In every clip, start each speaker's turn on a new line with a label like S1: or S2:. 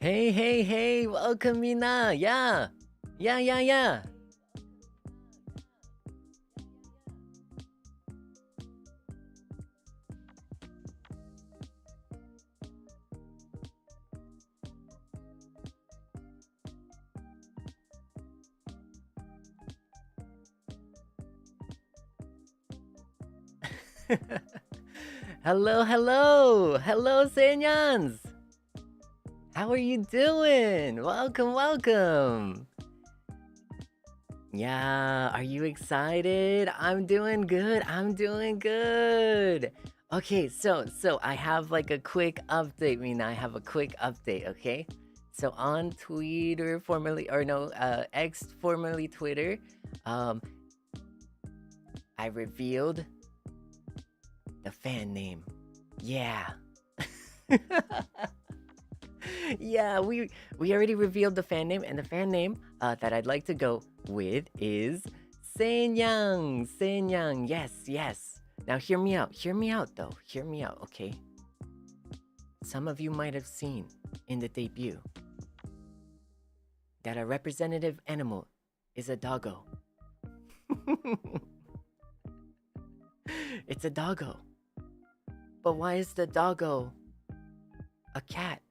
S1: Hey, hey, hey, welcome Mina. Yeah. Yeah, yeah, yeah. Hello, hello. Hello, Senyans. How are you doing? Welcome, welcome. Yeah, are you excited? I'm doing good. I'm doing good. Okay, so I have like a quick update, Mina. I have a quick update, okay? So on Twitter, formerly or no, X formerly Twitter, um, I revealed the fan name. Yeah. Yeah, we already revealed the fan name, and the fan name that I'd like to go with is Senyang. Senyang. Yes, yes. Now hear me out. Hear me out though. Hear me out, okay? Some of you might have seen in the debut that a representative animal is a doggo. It's a doggo. But why is the doggo a cat?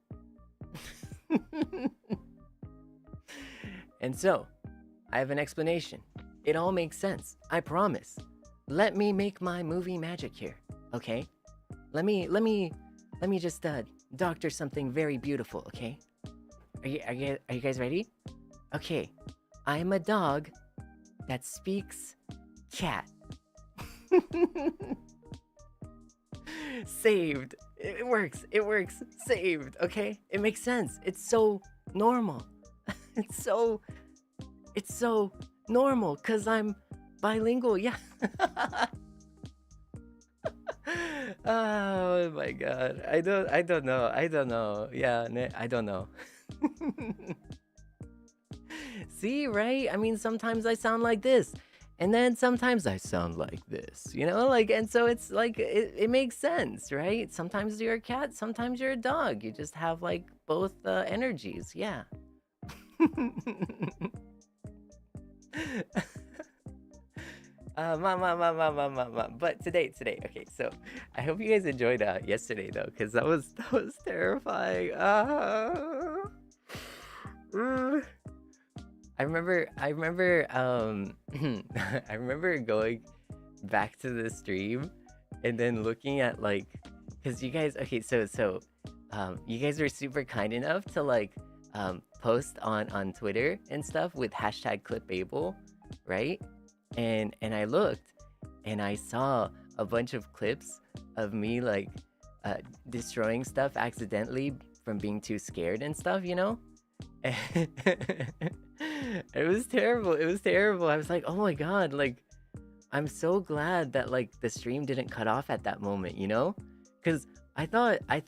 S1: And so, I have an explanation. It all makes sense. I promise. Let me make my movie magic here, okay? Let me just doctor something very beautiful, okay? Are you guys ready? Okay. I'm a dog that speaks cat. Saved. It works. It works. Saved. Okay? It makes sense. It's so normal. It's so normal cuz I'm bilingual. Yeah. Oh my god. I don't know. I don't know. Yeah, I don't know. See, right? I mean, sometimes I sound like this. And then sometimes I sound like this, you know? Like, and so it's like, it makes sense, right? Sometimes you're a cat, sometimes you're a dog. You just have like both energies, yeah. But today, okay. So I hope you guys enjoyed yesterday though, because that was terrifying. I remember I remember going back to the stream and then looking at like, because you guys, okay, so you guys were super kind enough to like post on Twitter and stuff with hashtag clipable, right? And I looked and I saw a bunch of clips of me like destroying stuff accidentally from being too scared and stuff, you know? It was terrible. It was terrible. I was like, oh my god, like I'm so glad that like the stream didn't cut off at that moment, you know? Cause I thought I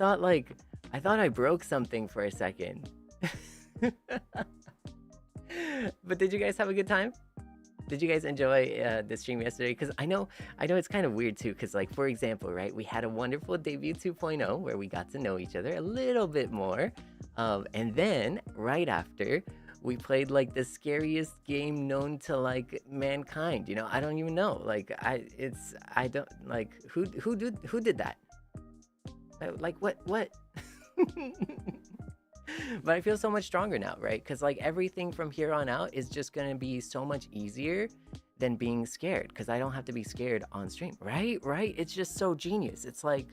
S1: broke something for a second. But did you guys have a good time? Did you guys enjoy the stream yesterday? Because I know it's kind of weird too. Because like for example, right, we had a wonderful debut 2.0 where we got to know each other a little bit more, and then right after we played like the scariest game known to like mankind. You know, I don't even know. Like I don't like who did that? Like what? But I feel so much stronger now, right? Because like everything from here on out is just gonna be so much easier than being scared, because I don't have to be scared on stream, right? It's just so genius. It's like,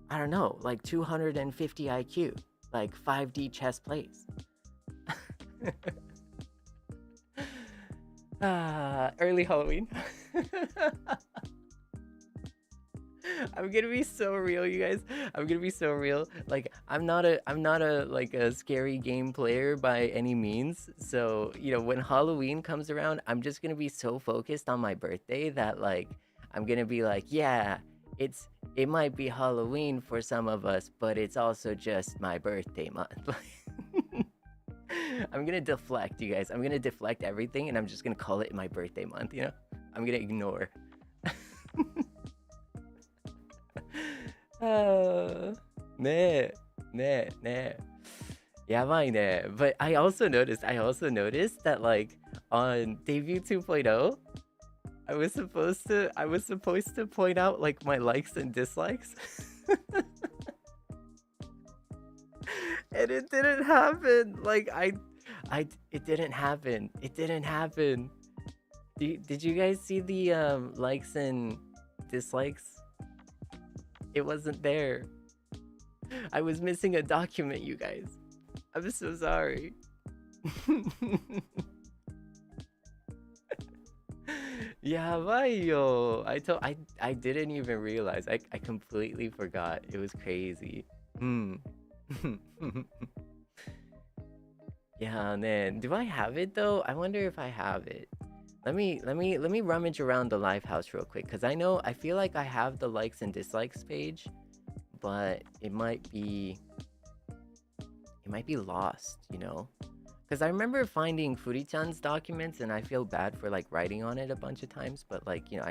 S1: I don't know, like 250 IQ, like 5D chess plays. Early Halloween. I'm gonna be so real, you guys. I'm gonna be so real. Like I'm not a like a scary game player by any means. So, you know, when Halloween comes around, I'm just gonna be so focused on my birthday that like I'm gonna be like, yeah, it might be Halloween for some of us, but it's also just my birthday month. I'm gonna deflect, you guys. I'm gonna deflect everything and I'm just gonna call it my birthday month, you know? I'm gonna ignore. 네. Yabai ne. But I also noticed that like on debut 2.0, I was supposed to point out like my likes and dislikes. And it didn't happen. Like it didn't happen. It didn't happen. Did you guys see the likes and dislikes? It wasn't there. I was missing a document, you guys. I'm so sorry. Yabai yo. I didn't even realize. I completely forgot. It was crazy. Yeah, man. Do I have it though? I wonder if I have it. Let me rummage around the live house real quick, because I feel like I have the likes and dislikes page, but it might be lost, you know? Because I remember finding Furi-chan's documents, and I feel bad for like writing on it a bunch of times, but like, you know,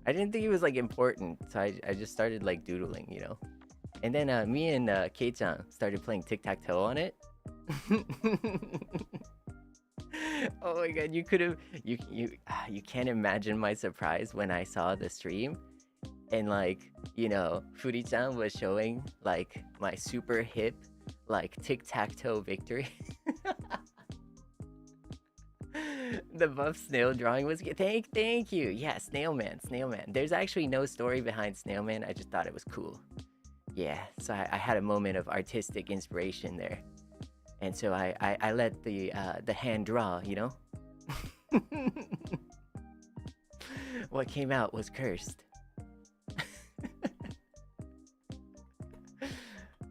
S1: I didn't think it was like important, so I just started like doodling, you know? And then me and Kei-chan started playing tic-tac-toe on it. Oh my god, you can't imagine my surprise when I saw the stream and like, you know, Furi-chan was showing like my super hip like tic-tac-toe victory. The buff snail drawing was thank you. Yeah, Snail Man. There's actually no story behind Snail Man. I just thought it was cool. Yeah, so I had a moment of artistic inspiration there. And so I let the hand draw, you know? What came out was cursed.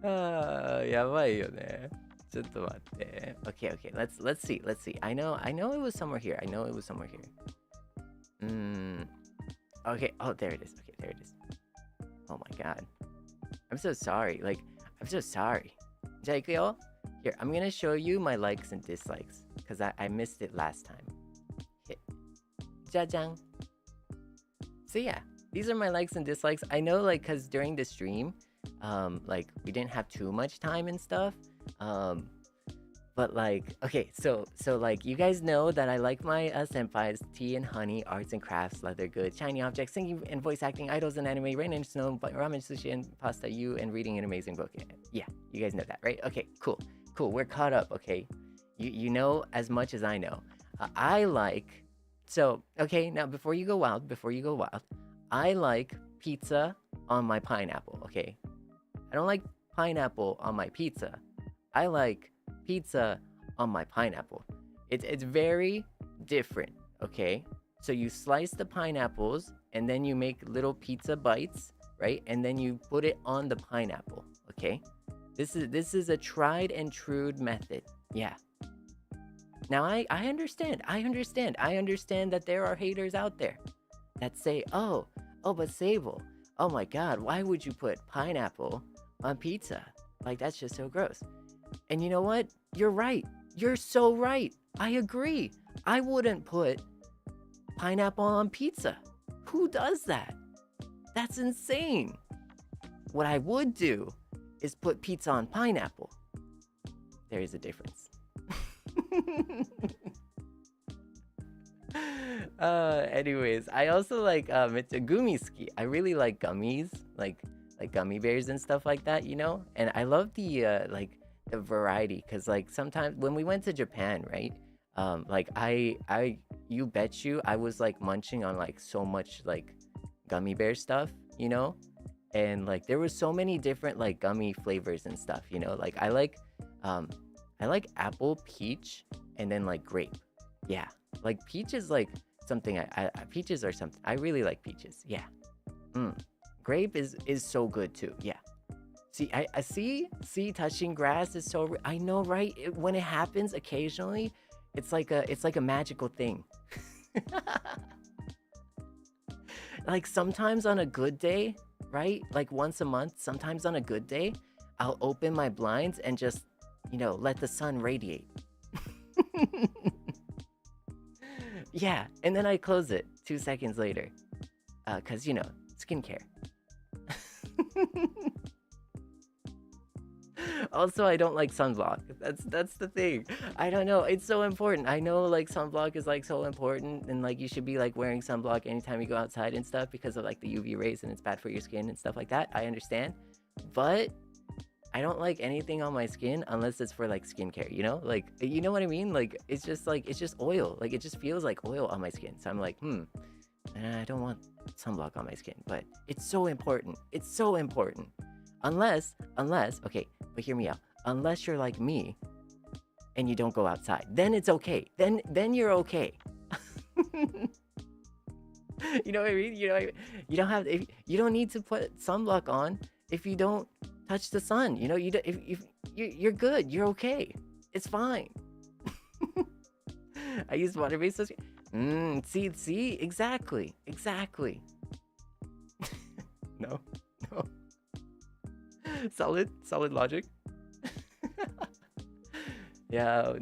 S1: Yabai yo ne. Chotto matte. Okay, let's see. I know it was somewhere here. Okay, oh there it is. Oh my god. I'm so sorry. I'm so sorry. じゃあ行くよ. Here, I'm gonna show you my likes and dislikes, because I missed it last time. Okay. Jajang. So yeah, these are my likes and dislikes. I know, like, because during the stream, like, we didn't have too much time and stuff. But like, okay, so like, you guys know that I like my senpais, tea and honey, arts and crafts, leather goods, shiny objects, singing and voice acting, idols and anime, rain and snow, ramen, sushi and pasta, you, and reading an amazing book. Yeah, you guys know that, right? Okay, cool. We're caught up, okay? You know as much as I know. I like, so, okay, now before you go wild, I like pizza on my pineapple, okay? I don't like pineapple on my pizza. I like pizza on my pineapple. It's very different, okay? So you slice the pineapples and then you make little pizza bites, right? And then you put it on the pineapple, okay? This is a tried and true method. Yeah. Now I understand that there are haters out there that say, oh, but Seible, oh my god, why would you put pineapple on pizza? Like, that's just so gross. And you know what? You're right. You're so right. I agree. I wouldn't put pineapple on pizza. Who does that? That's insane. What I would do is put pizza on pineapple. There is a difference. Anyways, I also like gumisuki. I really like gummies, like gummy bears and stuff like that, you know? And I love the like the variety, because like sometimes when we went to Japan, right? Like you bet you I was like munching on like so much like gummy bear stuff, you know? And like there were so many different like gummy flavors and stuff, you know? Like I like apple, peach, and then like grape. Yeah, like peach is like something peaches are something I really like. Peaches, yeah. Grape is so good too. Yeah. See, I see touching grass is so I know, right? When it happens occasionally, it's like a magical thing. Like sometimes on a good day, right? Like once a month, sometimes on a good day, I'll open my blinds and just, you know, let the sun radiate. Yeah, and then I close it 2 seconds later. 'Cause, you know, skincare. Also, I don't like sunblock. That's the thing. I don't know. It's so important. I know like sunblock is like so important, and like you should be like wearing sunblock anytime you go outside and stuff because of like the UV rays and it's bad for your skin and stuff like that. I understand, but I don't like anything on my skin unless it's for like skincare. You know, like you know what I mean? Like it's just oil. Like it just feels like oil on my skin. So I'm like, I don't want sunblock on my skin, but it's so important. It's so important. Unless, okay, but hear me out. Unless you're like me and you don't go outside, then it's okay. Then you're okay. You know what I mean? You know what I mean? You don't need to put sunblock on if you don't touch the sun. You know, if you're good, you're okay. It's fine. I use water-based sunscreen. See, exactly. No. Solid logic. Yeah,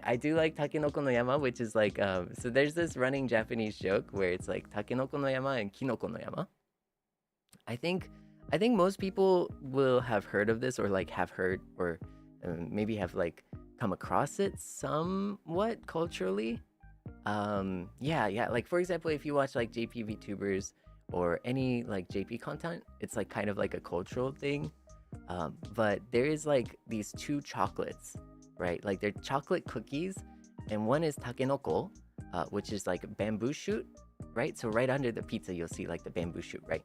S1: I do like takenoko no yama, which is like so there's this running Japanese joke where it's like takenoko no yama and kinoko no yama. I think most people will have heard of this or like have heard or maybe have like come across it somewhat culturally. Yeah, like for example, if you watch like JP VTubers or any like JP content, it's like kind of like a cultural thing. But there is like these two chocolates, right? Like they're chocolate cookies, and one is takenoko, which is like a bamboo shoot, right? So right under the pizza, you'll see like the bamboo shoot, right?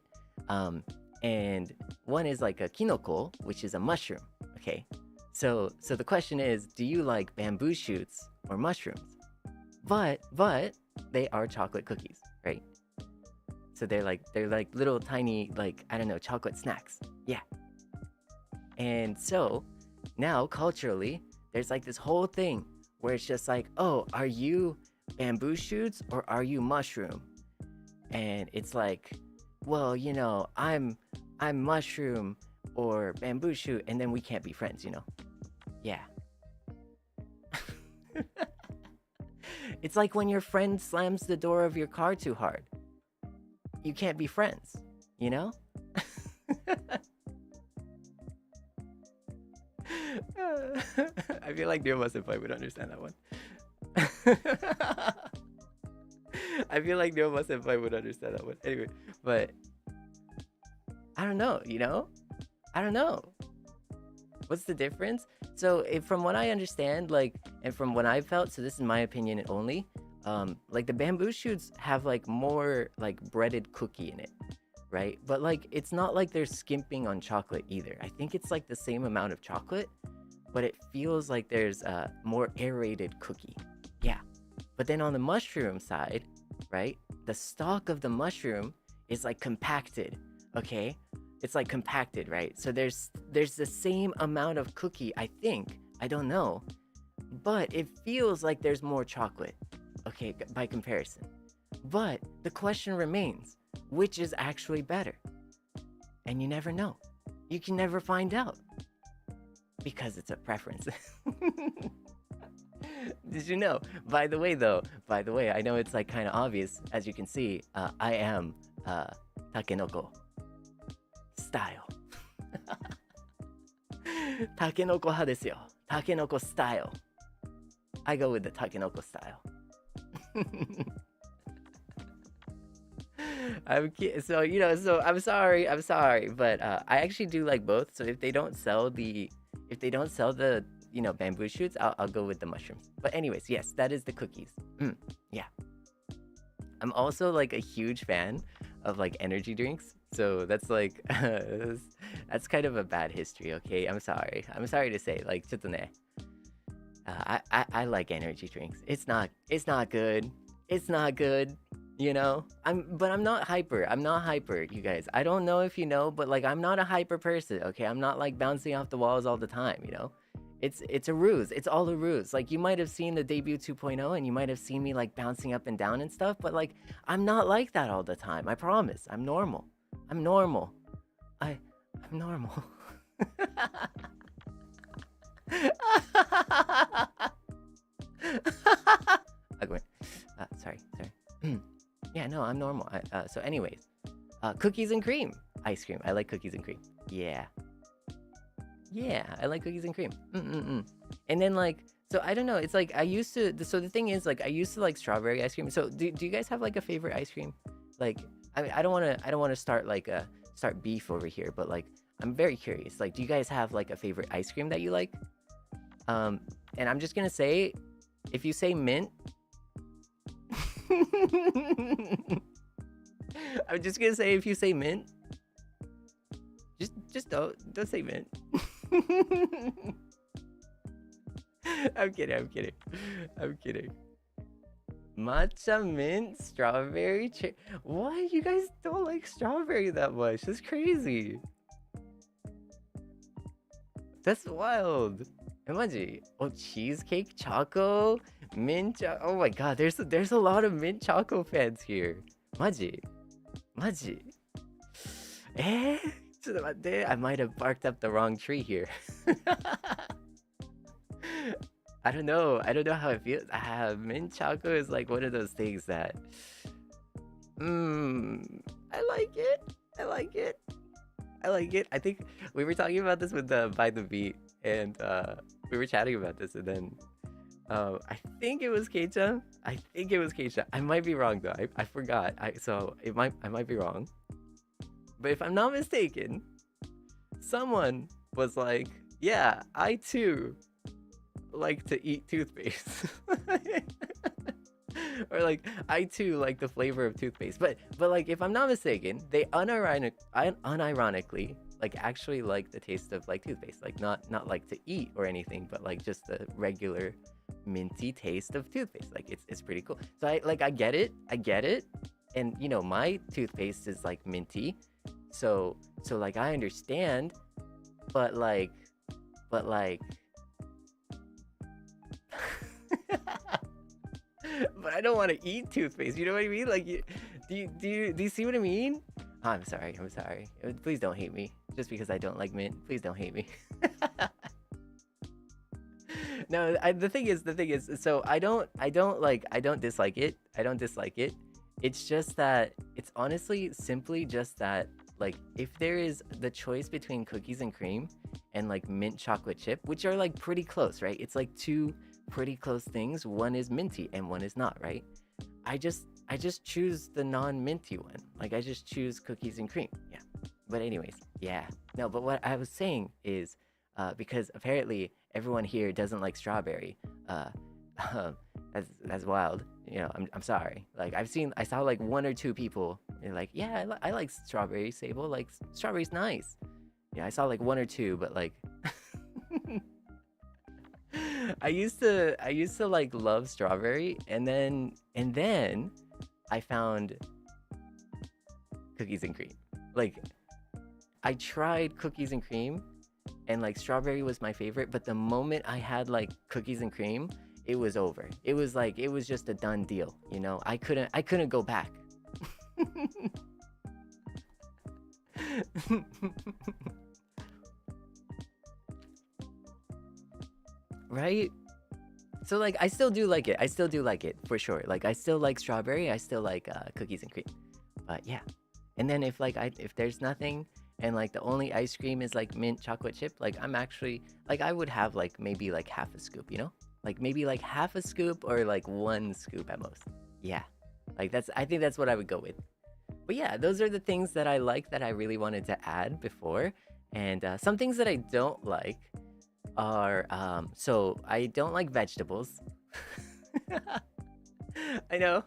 S1: And one is like a kinoko, which is a mushroom. Okay, so the question is, do you like bamboo shoots or mushrooms? But they are chocolate cookies, right? So they're like little tiny, like, I don't know, chocolate snacks. Yeah. And so now culturally, there's like this whole thing where it's just like, oh, are you bamboo shoots or are you mushroom? And it's like, well, you know, I'm mushroom or bamboo shoot, and then we can't be friends, you know? Yeah. It's like when your friend slams the door of your car too hard. You can't be friends, you know? I feel like Ryoma Senpai would understand that one. I feel like Ryoma Senpai would understand that one. Anyway, but I don't know, you know? I don't know. What's the difference? So from what I understand, like, and from what I felt, so this is my opinion only, like the bamboo shoots have like more like breaded cookie in it, right? But like it's not like they're skimping on chocolate either. I think it's like the same amount of chocolate, but it feels like there's more aerated cookie. Yeah. But then on the mushroom side, right, the stalk of the mushroom is like compacted. Okay, it's like compacted, right? So there's the same amount of cookie, I think. I don't know, but it feels like there's more chocolate, okay, by comparison. But the question remains, which is actually better? And you never know. You can never find out because it's a preference. Did you know? By the way, I know it's like kind of obvious. As you can see, I am takenoko style. Takenoko ha desu yo. Takenoko style. I go with the takenoko style. So you know, so I'm sorry, but I actually do like both. So if they don't sell the you know, bamboo shoots, I'll go with the mushrooms. But anyways, yes, that is the cookies. Yeah. I'm also like a huge fan of like energy drinks. So that's like that's kind of a bad history, okay? I'm sorry to say, like, ちょっとね, I like energy drinks. It's not good. It's not good, you know? But I'm not hyper, you guys. I don't know if you know, but like I'm not a hyper person, okay? I'm not like bouncing off the walls all the time, you know? It's a ruse. It's all a ruse. Like you might have seen the debut 2.0 and you might have seen me like bouncing up and down and stuff, but like I'm not like that all the time. I promise. I'm normal. I'm normal. I'm normal. Sorry. Yeah, no, I'm normal. So anyways, cookies and cream. Ice cream. I like cookies and cream. Yeah. Yeah, I like cookies and cream. And then like, so I don't know. It's like I used to. So the thing is, like, I used to like strawberry ice cream. So do you guys have like a favorite ice cream? Like, I don't want to start like start beef over here, but like I'm very curious. Like, do you guys have like a favorite ice cream that you like? And I'm just gonna say, if you say mint, I'm just gonna say if you say mint, just don't say mint. I'm kidding. Matcha mint strawberry Why you guys don't like strawberry that much? That's crazy. That's wild. Imaji. Oh, cheesecake choco mint oh my god, there's a lot of mint choco fans here. Maji. Eh? I might have barked up the wrong tree here. I don't know how it feels. Mint choco is like one of those things that I like it. I think we were talking about this with By the Beat, and we were chatting about this, and then I think it was Keichan. I might be wrong though. I forgot. I might be wrong. But if I'm not mistaken, someone was like, "Yeah, I too like to eat toothpaste." Or like, I too like the flavor of toothpaste. But like, if I'm not mistaken, they unironically like actually like the taste of like toothpaste. Like not like to eat or anything, but like just the regular minty taste of toothpaste. Like it's pretty cool. So I get it. And you know, my toothpaste is like minty. So like I understand, but like but I don't want to eat toothpaste. You know what I mean? Like, do you see what I mean? Oh, I'm sorry. Please don't hate me just because I don't like mint. Please don't hate me. No, the thing is. So I don't dislike it. It's just that it's honestly simply just that, like, if there is the choice between cookies and cream and like mint chocolate chip, which are like pretty close, right? It's like two pretty close things. One is minty and one is not, right? I just choose the non-minty one. Like I just choose cookies and cream. Yeah. But anyways, yeah. No, but what I was saying is because apparently everyone here doesn't like strawberry. That's wild. You know, I'm sorry. Like I saw like one or two people like, yeah, I like strawberry, Seible. Like strawberry's nice. Yeah, I saw like one or two, but like I used to like love strawberry, and then I found cookies and cream. Like I tried cookies and cream, and like strawberry was my favorite, but the moment I had like cookies and cream, it was over. It was just a done deal, you know? I couldn't go back. Right? So like I still do like it for sure. Like I still like strawberry, I still like cookies and cream. But yeah. And then if there's nothing and like the only ice cream is like mint chocolate chip, like I'm actually like I would have like maybe like half a scoop, you know? Like maybe like half a scoop or like one scoop at most. Yeah. Like I think that's what I would go with. But yeah, those are the things that I like that I really wanted to add before. And some things that I don't like are so I don't like vegetables. I know.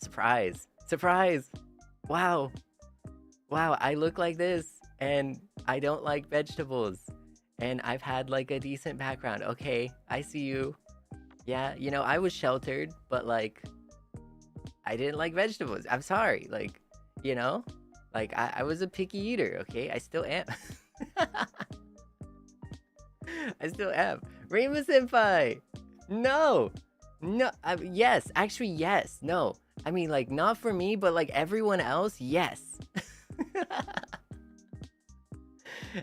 S1: Surprise. Wow, I look like this and I don't like vegetables, and I've had like a decent background. Okay, I see you. Yeah, you know, I was sheltered, but like I didn't like vegetables. I'm sorry. Like, you know, like I was a picky eater. Okay, I still am. Rainbow Senpai. No. Yes, actually yes. No, I mean like not for me, but like everyone else, yes.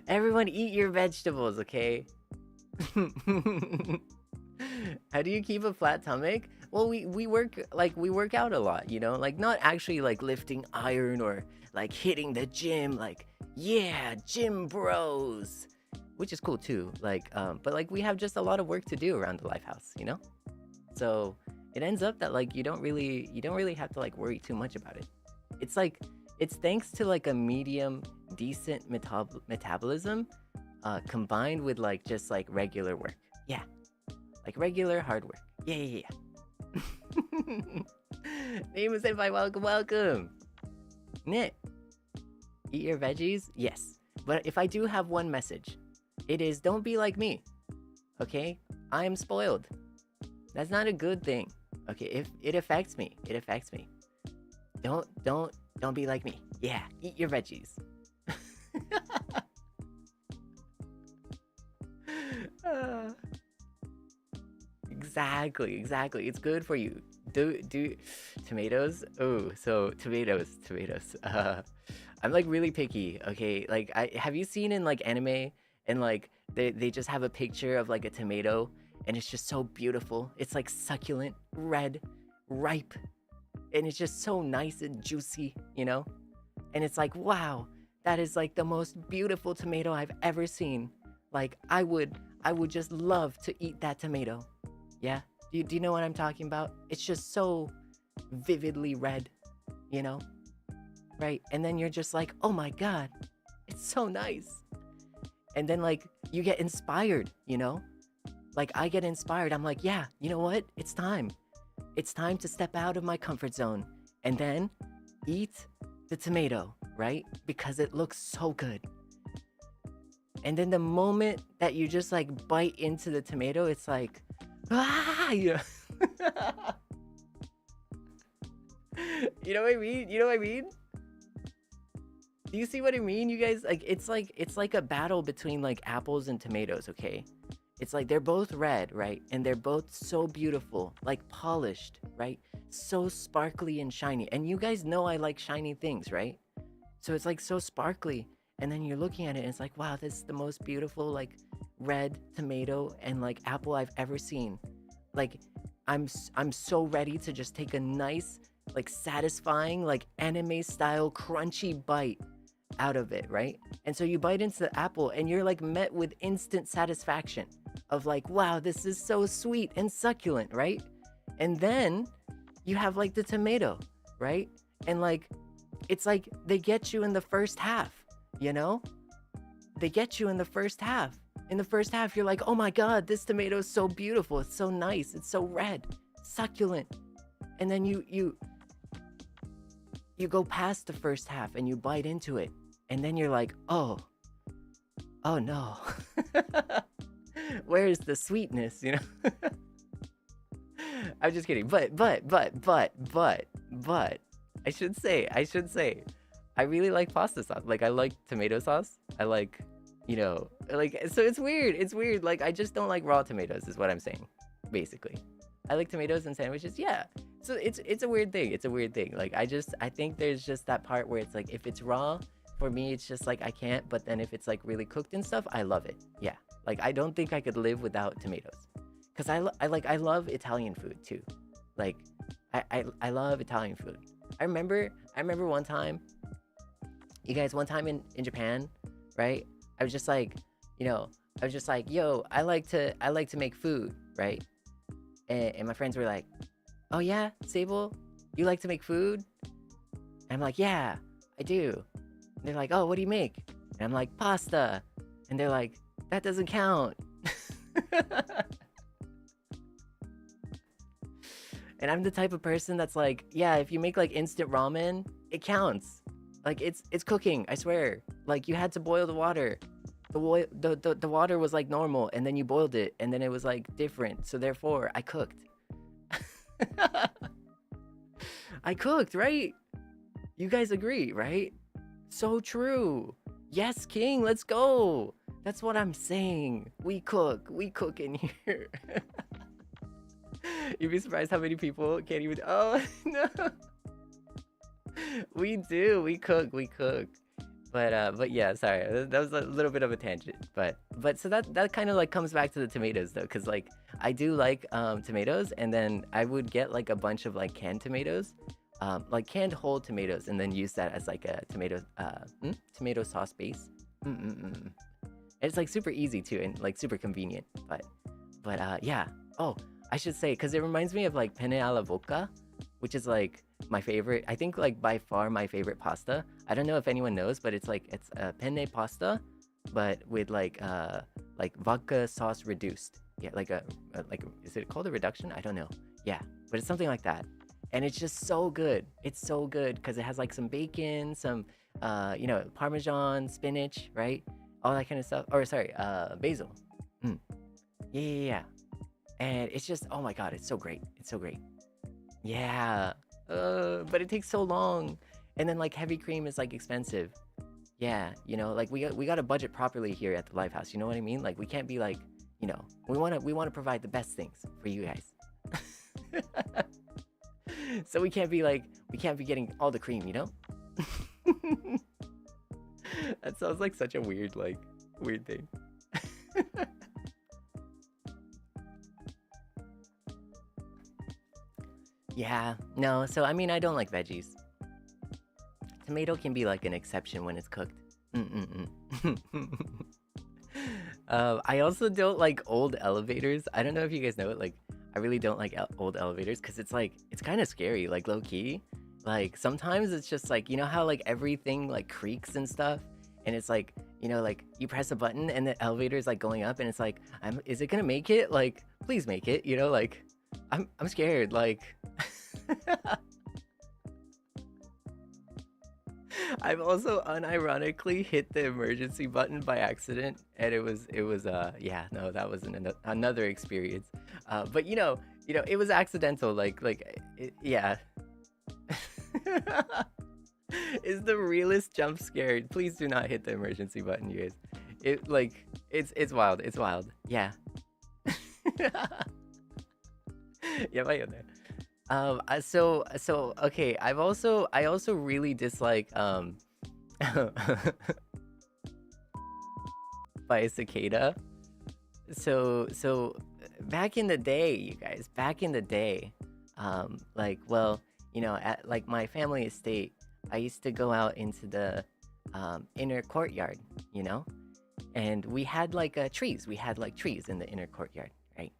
S1: Everyone eat your vegetables, okay? How do you keep a flat stomach? Well, we work out a lot, you know, like not actually like lifting iron or like hitting the gym, like yeah, gym bros, which is cool too. Like, but like we have just a lot of work to do around the life house, you know. So it ends up that like you don't really have to like worry too much about it. It's like it's thanks to like a medium decent metabolism, combined with like just like regular work. Yeah, like regular hard work. Yeah. Name is Senpai, welcome. Knit. Eat your veggies? Yes. But if I do have one message, it is don't be like me. Okay? I am spoiled. That's not a good thing. Okay, if it affects me, it affects me. Don't be like me. Yeah, eat your veggies. Exactly. It's good for you. Do tomatoes? Oh, so tomatoes. I'm like really picky, okay? Like have you seen in like anime and like they just have a picture of like a tomato and it's just so beautiful. It's like succulent, red, ripe, and it's just so nice and juicy, you know? And it's like, wow, that is like the most beautiful tomato I've ever seen. Like I would just love to eat that tomato. Yeah? Do you know what I'm talking about? It's just so vividly red, you know? Right? And then you're just like, oh my god, it's so nice. And then like you get inspired, you know? Like I get inspired. I'm like, yeah, you know what? It's time. It's time to step out of my comfort zone and then eat the tomato, right? Because it looks so good. And then the moment that you just like bite into the tomato, it's like, ah, you know? You know what I mean? Do you see what I mean, you guys? Like it's like a battle between like apples and tomatoes, okay? It's like they're both red, right? And they're both so beautiful, like polished, right? So sparkly and shiny. And you guys know I like shiny things, right? So it's like so sparkly. And then you're looking at it and it's like, wow, this is the most beautiful like red tomato and like apple I've ever seen. Like I'm so ready to just take a nice, like satisfying, like anime style crunchy bite out of it, right? And so you bite into the apple and you're like met with instant satisfaction of like, wow, this is so sweet and succulent, right? And then you have like the tomato, right? And like it's like they get you in the first half, you know? They get you in the first half. In the first half, you're like, oh my god, this tomato is so beautiful, it's so nice, it's so red, succulent. And then you go past the first half and you bite into it, and then you're like, oh no. Where is the sweetness, you know? I'm just kidding. But I should say, I really like pasta sauce. Like I like tomato sauce. I like, you know, like, so it's weird. Like I just don't like raw tomatoes is what I'm saying, basically. I like tomatoes in sandwiches, yeah. So it's a weird thing. Like I think there's just that part where it's like if it's raw, for me it's just like I can't, but then if it's like really cooked and stuff, I love it. Yeah. Like I don't think I could live without tomatoes. Cuz I love Italian food too. Like I love Italian food. I remember one time, you guys, one time in Japan, right? I was just like, you know, yo, I like to make food, right? And my friends were like, oh yeah, Seible, you like to make food? And I'm like, yeah, I do. And they're like, oh, what do you make? And I'm like, pasta. And they're like, that doesn't count. And I'm the type of person that's like, yeah, if you make like instant ramen, it counts. Like it's cooking, I swear. Like you had to boil the water. The water was like normal, and then you boiled it, and then it was like different. So therefore, I cooked. I cooked, right? You guys agree, right? So true. Yes, King, let's go. That's what I'm saying. We cook in here. You'd be surprised how many people can't even. Oh no. We do. We cook. but yeah, sorry, that was a little bit of a tangent. But so that kind of like comes back to the tomatoes though, because like I do like tomatoes, and then I would get like a bunch of like canned tomatoes, like canned whole tomatoes, and then use that as like a tomato sauce base. And it's like super easy too, and like super convenient. But yeah. Oh, I should say, because it reminds me of like penne alla vodka, which is like my favorite. I think like by far my favorite pasta. I don't know if anyone knows, but it's penne pasta, but with like vodka sauce reduced. Yeah, is it called a reduction? I don't know. Yeah, but it's something like that, and it's just so good. It's so good because it has like some bacon, some Parmesan, spinach, right? All that kind of stuff. Or sorry, basil. Yeah. And it's just, oh my god, it's so great. It's so great. Yeah. But it takes so long. And then like heavy cream is like expensive. Yeah, like we got to budget properly here at the Lifehouse. You know what I mean? Like we can't be like, we want to provide the best things for you guys. So we can't be getting all the cream, That sounds like such a weird thing. Yeah, no, so I mean, I don't like veggies. Tomato can be like an exception when it's cooked. I also don't like old elevators. I don't know if you guys know it, like, I really don't like old elevators because it's kind of scary, like low key. Like sometimes it's just like, how like everything like creaks and stuff, and it's like, like you press a button and the elevator is like going up and it's like, is it gonna make it? Like, please make it, like I'm scared, like I've also unironically hit the emergency button by accident, and it was yeah, no, that was another experience. But it was accidental, yeah. It's the realest jump scare. Please do not hit the emergency button, you guys. It's wild. It's wild. Yeah. Yeah, so okay, I also really dislike by a cicada. So back in the day, you guys, at like my family estate, I used to go out into the inner courtyard, and we had trees. We had like trees in the inner courtyard, right?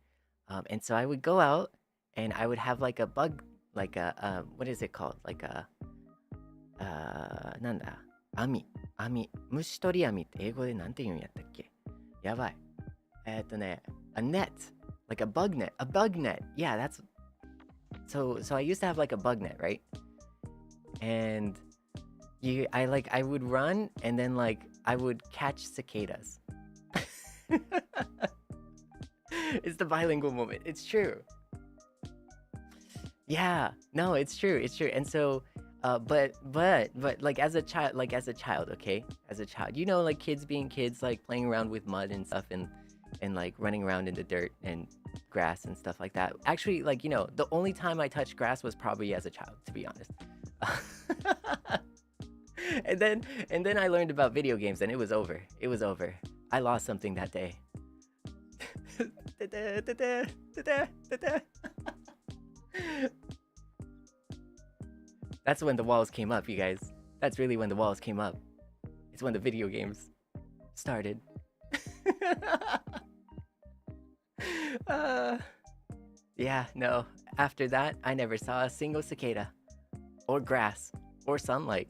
S1: And so I would go out and I would have like a bug, what is it called? Like a なんだ網虫取り網って英語でなんて言うんやったっけ？やばい。A net, like a bug net. Yeah, that's so I used to have like a bug net, right? And I would run and then like I would catch cicadas. It's the bilingual moment. It's true. Yeah, no, it's true. And so but like as a child, okay? As a child, like kids being kids, like playing around with mud and stuff, and like running around in the dirt and grass and stuff like that. Actually, like, the only time I touched grass was probably as a child, to be honest. And then I learned about video games, and it was over. I lost something that day. That's when the walls came up, you guys. That's really when the walls came up. It's when the video games started. Yeah, no. After that, I never saw a single cicada, or grass, or sunlight.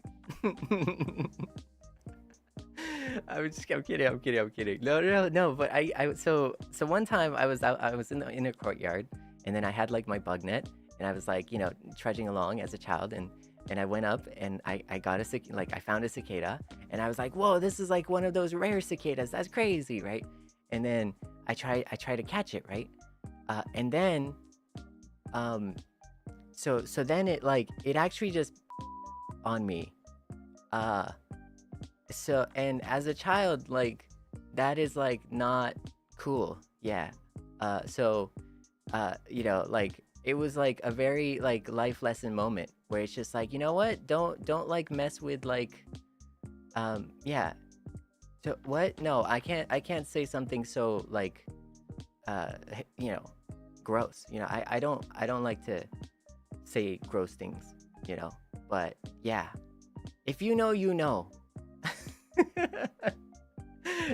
S1: I'm kidding. No. But so one time I was in the inner courtyard, and then I had like my bug net, and I was like, trudging along as a child, and I went up and I got I found a cicada, and I was like, whoa, this is like one of those rare cicadas. That's crazy, right? And then I try to catch it, right? And then so then it actually just on me. So, and as a child, like, that is like not cool. Yeah. So like, it was like a very like life lesson moment where it's just like, you know what, don't like mess with like Yeah. So what? No, I can't say something so like you know, gross. You know, I don't like to say gross things, you know. But yeah. If you know, you know.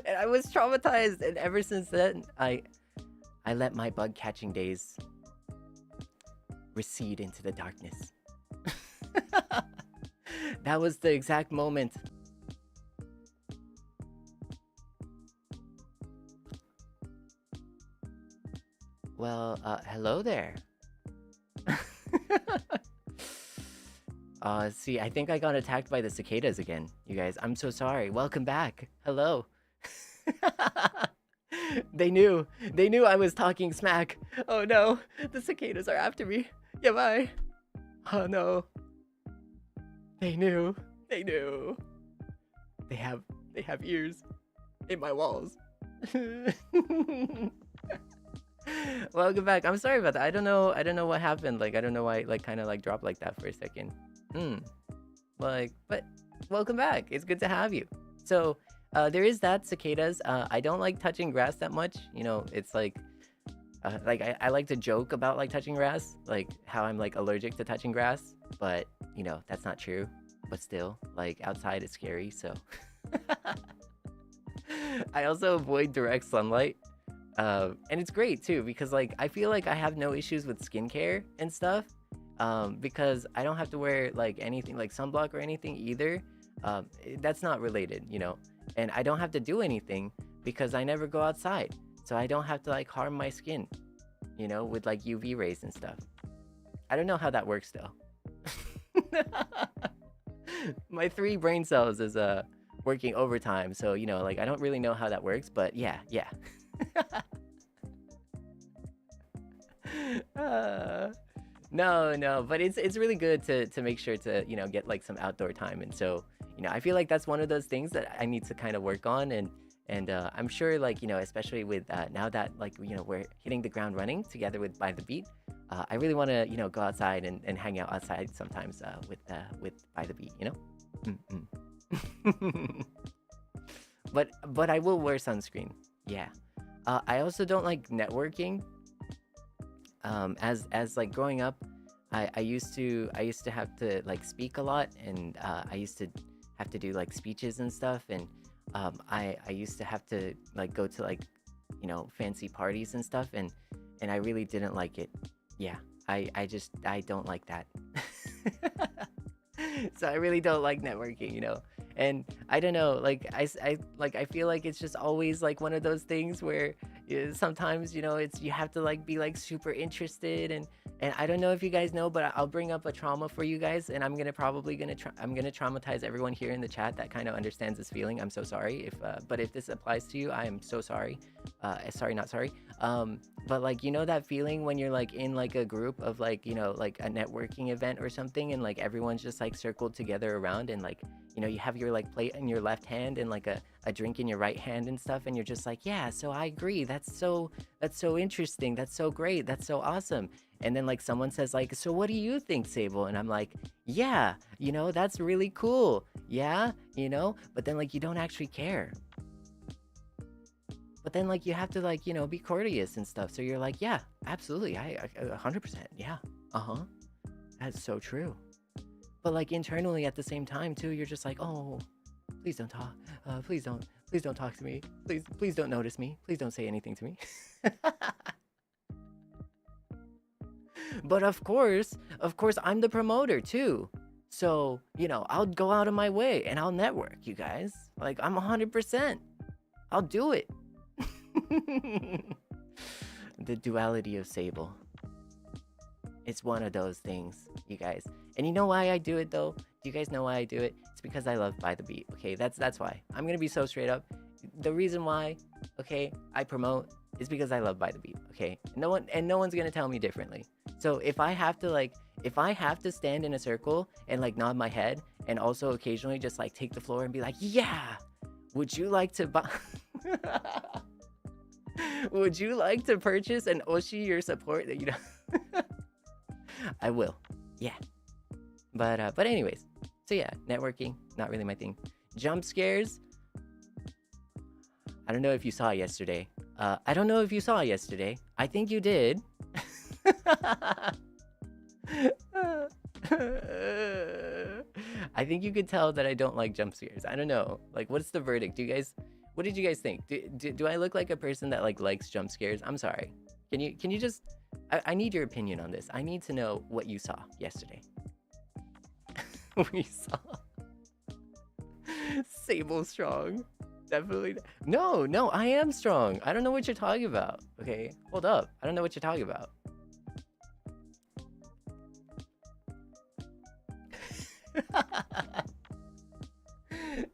S1: And I was traumatized, and ever since then I let my bug catching days recede into the darkness. That was the exact moment. Well, hello there. See, I think I got attacked by the cicadas again, you guys. I'm so sorry. Welcome back. Hello. They knew I was talking smack. Oh no, the cicadas are after me. Yeah, bye. Oh no. They knew. They have ears in my walls. Welcome back. I'm sorry about that. I don't know what happened. Like, I don't know why it, like, kind of like dropped like that for a second. Like, but welcome back. It's good to have you. So there is that, cicadas. I don't like touching grass that much. You know, it's like I like to joke about like touching grass, like how I'm like allergic to touching grass, but you know, that's not true. But still, like, outside is scary, so I also avoid direct sunlight. And it's great too, because like I feel like I have no issues with skincare and stuff, because I don't have to wear like anything like sunblock or anything either. That's not related, you know, and I don't have to do anything because I never go outside, so I don't have to like harm my skin, you know, with like UV rays and stuff. I don't know how that works though. My 3 brain cells is working overtime, so you know, like I don't really know how that works, but yeah. No, but it's really good to make sure to, you know, get like some outdoor time. And so, you know, I feel like that's one of those things that I need to kind of work on. And I'm sure, like, you know, especially with now that, like, you know, we're hitting the ground running together with By the Beat, I really want to, you know, go outside and hang out outside sometimes with By the Beat, you know. But I will wear sunscreen. Yeah. I also don't like networking. As like growing up, I used to have to like speak a lot, and I used to have to do like speeches and stuff, and I used to have to like go to like, you know, fancy parties and stuff, and I really didn't like it. Yeah, I don't like that. So I really don't like networking, you know. And I don't know, like I feel like it's just always like one of those things where sometimes, you know, it's, you have to like be like super interested, and I don't know if you guys know, but I'll bring up a trauma for you guys, and I'm gonna traumatize everyone here in the chat that kind of understands this feeling. I'm so sorry but if this applies to you, I am so sorry. Not sorry. But like, you know that feeling when you're like in like a group of like, you know, like a networking event or something, and like everyone's just like circled together around, and like, you know, you have your like plate in your left hand and like a drink in your right hand and stuff, and you're just like, yeah, so I agree, that's so interesting, that's so great, that's so awesome. And then like someone says like, so what do you think, Seible? And I'm like, yeah, you know, that's really cool, yeah, you know. But then like you don't actually care. But then like you have to like, you know, be courteous and stuff, so you're like, yeah, absolutely, I 100%, yeah, that's so true. But like internally at the same time too, you're just like, oh, please don't talk. Please don't talk to me. Please don't notice me. Please don't say anything to me. But of course, I'm the promoter too. So, you know, I'll go out of my way and I'll network, you guys. Like, I'm 100%. I'll do it. The duality of Seible. It's one of those things, you guys. And you know why I do it though? Do you guys know why I do it? It's because I love By the Beat. Okay, that's why. I'm gonna be so straight up. The reason why, okay, I promote is because I love By the Beat. Okay, no one's gonna tell me differently. So if I have to stand in a circle and like nod my head, and also occasionally just like take the floor and be like, yeah, would you like to buy? Would you like to purchase an Oshi your support? That, you know. I will. Yeah. But anyways, so yeah, networking, not really my thing. jump scares. I don't know if you saw yesterday. I don't know if you saw yesterday. I think you did. I think you could tell that I don't like jump scares. I don't know. Like, what's the verdict? What did you guys think? Do I look like a person that like likes jump scares? I'm sorry. Can you just? I need your opinion on this. I need to know what you saw yesterday. We saw Seible strong. Definitely. No, I am strong. I don't know what you're talking about. Okay, hold up. I don't know what you're talking about.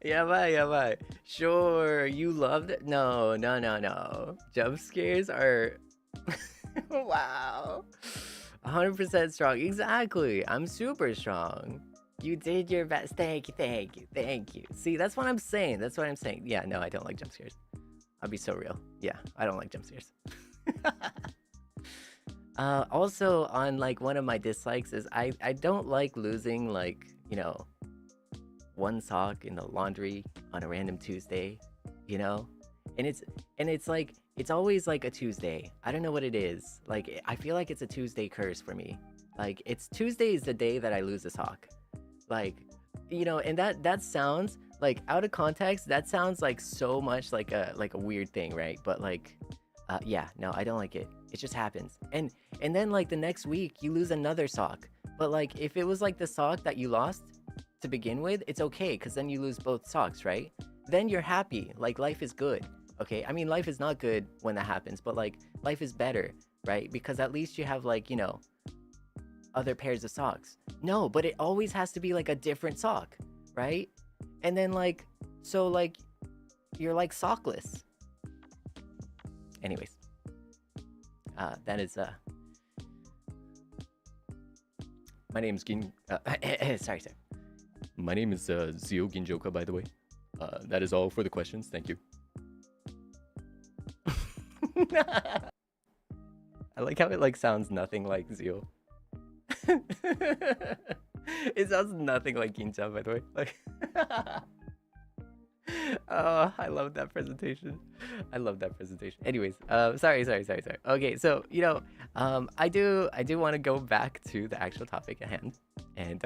S1: Yabai. Sure, you loved it. No. Jump scares are wow. 100% strong. Exactly. I'm super strong. You did your best. Thank you. See, that's what I'm saying. Yeah, no, I don't like jump scares. I'll be so real. Yeah, I don't like jump scares. Also, on like one of my dislikes is I don't like losing like, you know, one sock in the laundry on a random Tuesday, you know? And it's like it's always like a Tuesday. I don't know what it is. Like I feel like it's a Tuesday curse for me. Like it's Tuesday is the day that I lose a sock. Like, you know, and that sounds like out of context, that sounds like so much like a weird thing, right? But like yeah, no, I don't like it. It just happens. And then like the next week you lose another sock. But like if it was like the sock that you lost to begin with, it's okay because then you lose both socks, right? Then you're happy. Like life is good. Okay? I mean, life is not good when that happens, but like life is better, right? Because at least you have like, you know, other pairs of socks. No, but it always has to be like a different sock, right? And then like, so like you're like sockless. Anyways, that is my name's sorry. My name is Zeal Ginjoka, by the way. That is all for the questions. Thank you. I like how it like sounds nothing like Zeal. It sounds nothing like Gincha, by the way. Like, oh, I love that presentation. Anyways, sorry. Okay, so you know, I do want to go back to the actual topic at hand, and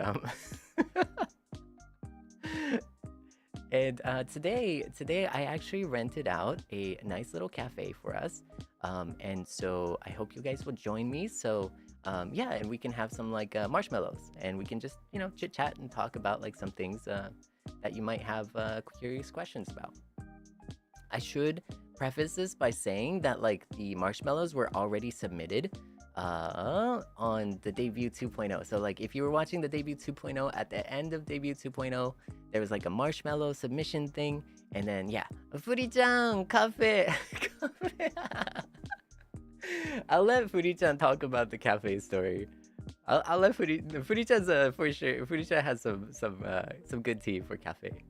S1: and today I actually rented out a nice little cafe for us, and so I hope you guys will join me. So yeah, and we can have some like marshmallows, and we can just, you know, chit chat and talk about like some things that you might have curious questions about. I should preface this by saying that like the marshmallows were already submitted on the debut 2.0. So like if you were watching the debut 2.0, at the end of debut 2.0 there was like a marshmallow submission thing, and then yeah, Furi-chan cafe. I'll let Furi-chan talk about the cafe story. I'll let Furi-chan's for sure. Furi-chan has some good tea for cafe.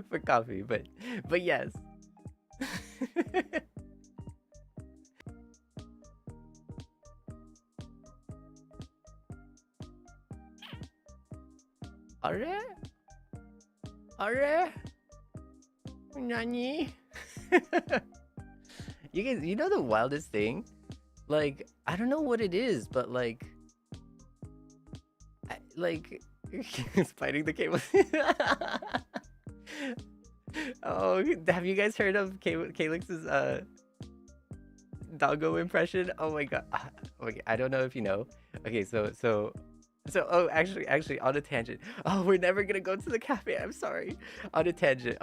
S1: For coffee, but yes. Are? Nani? You guys, you know the wildest thing? Like, I don't know what it is, but like it's fighting the cable. Oh, have you guys heard of Kaelix's doggo impression? Oh my god. Okay, I don't know if you know. Okay, so oh, actually on a tangent. Oh, we're never gonna go to the cafe. I'm sorry. On a tangent,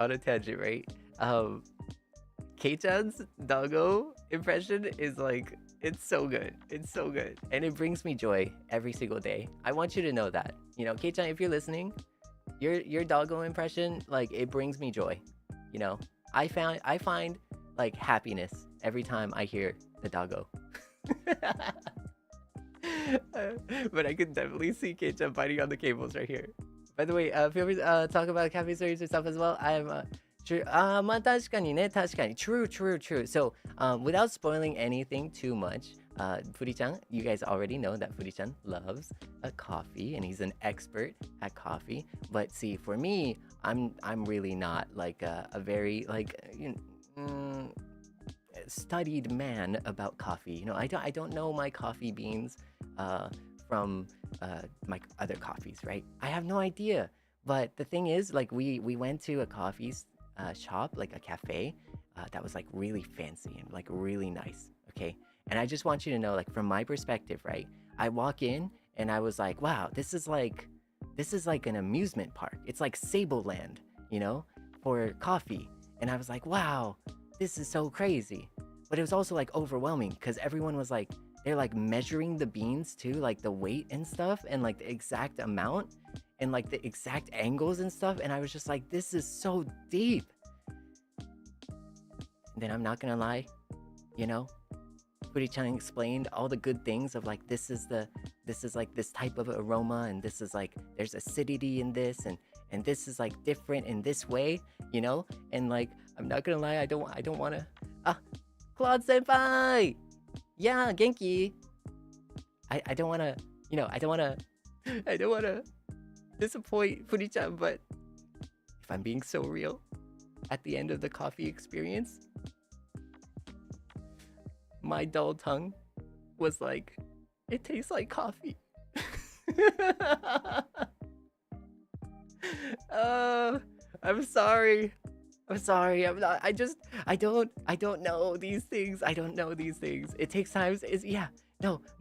S1: right? Kei-chan's doggo impression is like, it's so good, and it brings me joy every single day. I want you to know that, you know, Kei-chan, if you're listening, your doggo impression, like, it brings me joy. You know, I find like happiness every time I hear the doggo. But I can definitely see Kei-chan biting on the cables right here. By the way, feel free to talk about cafe stories or stuff as well. I'm true. まあ確かにね、確かに true. So without spoiling anything too much, Furi-chan, you guys already know that Furi-chan loves a coffee, and he's an expert at coffee. But see, for me, I'm really not like a very like studied man about coffee. You know, I don't know my coffee beans from my other coffees, right? I have no idea. But the thing is, like, we went to a coffee shop, like a cafe, that was like really fancy and like really nice. Okay, and I just want you to know, like, from my perspective, right? I walk in and I was like, wow, this is like an amusement park. It's like Seible land, you know, for coffee. And I was like, wow, this is so crazy. But it was also like overwhelming because everyone was like, they're like measuring the beans too, like the weight and stuff, and like the exact amount and like the exact angles and stuff. And I was just like, this is so deep. And then I'm not gonna lie, you know, Furi-chan explained all the good things of like, this is like this type of aroma, and this is like, there's acidity in this, and this is like different in this way, you know. And like, I'm not gonna lie, I don't want to Claude senpai, yeah, genki. I don't want to, you know, I don't want to disappoint Furi-chan, but if I'm being so real, at the end of the coffee experience, my dull tongue was like, it tastes like coffee. I'm sorry. I'm not. I don't know these things. It takes time.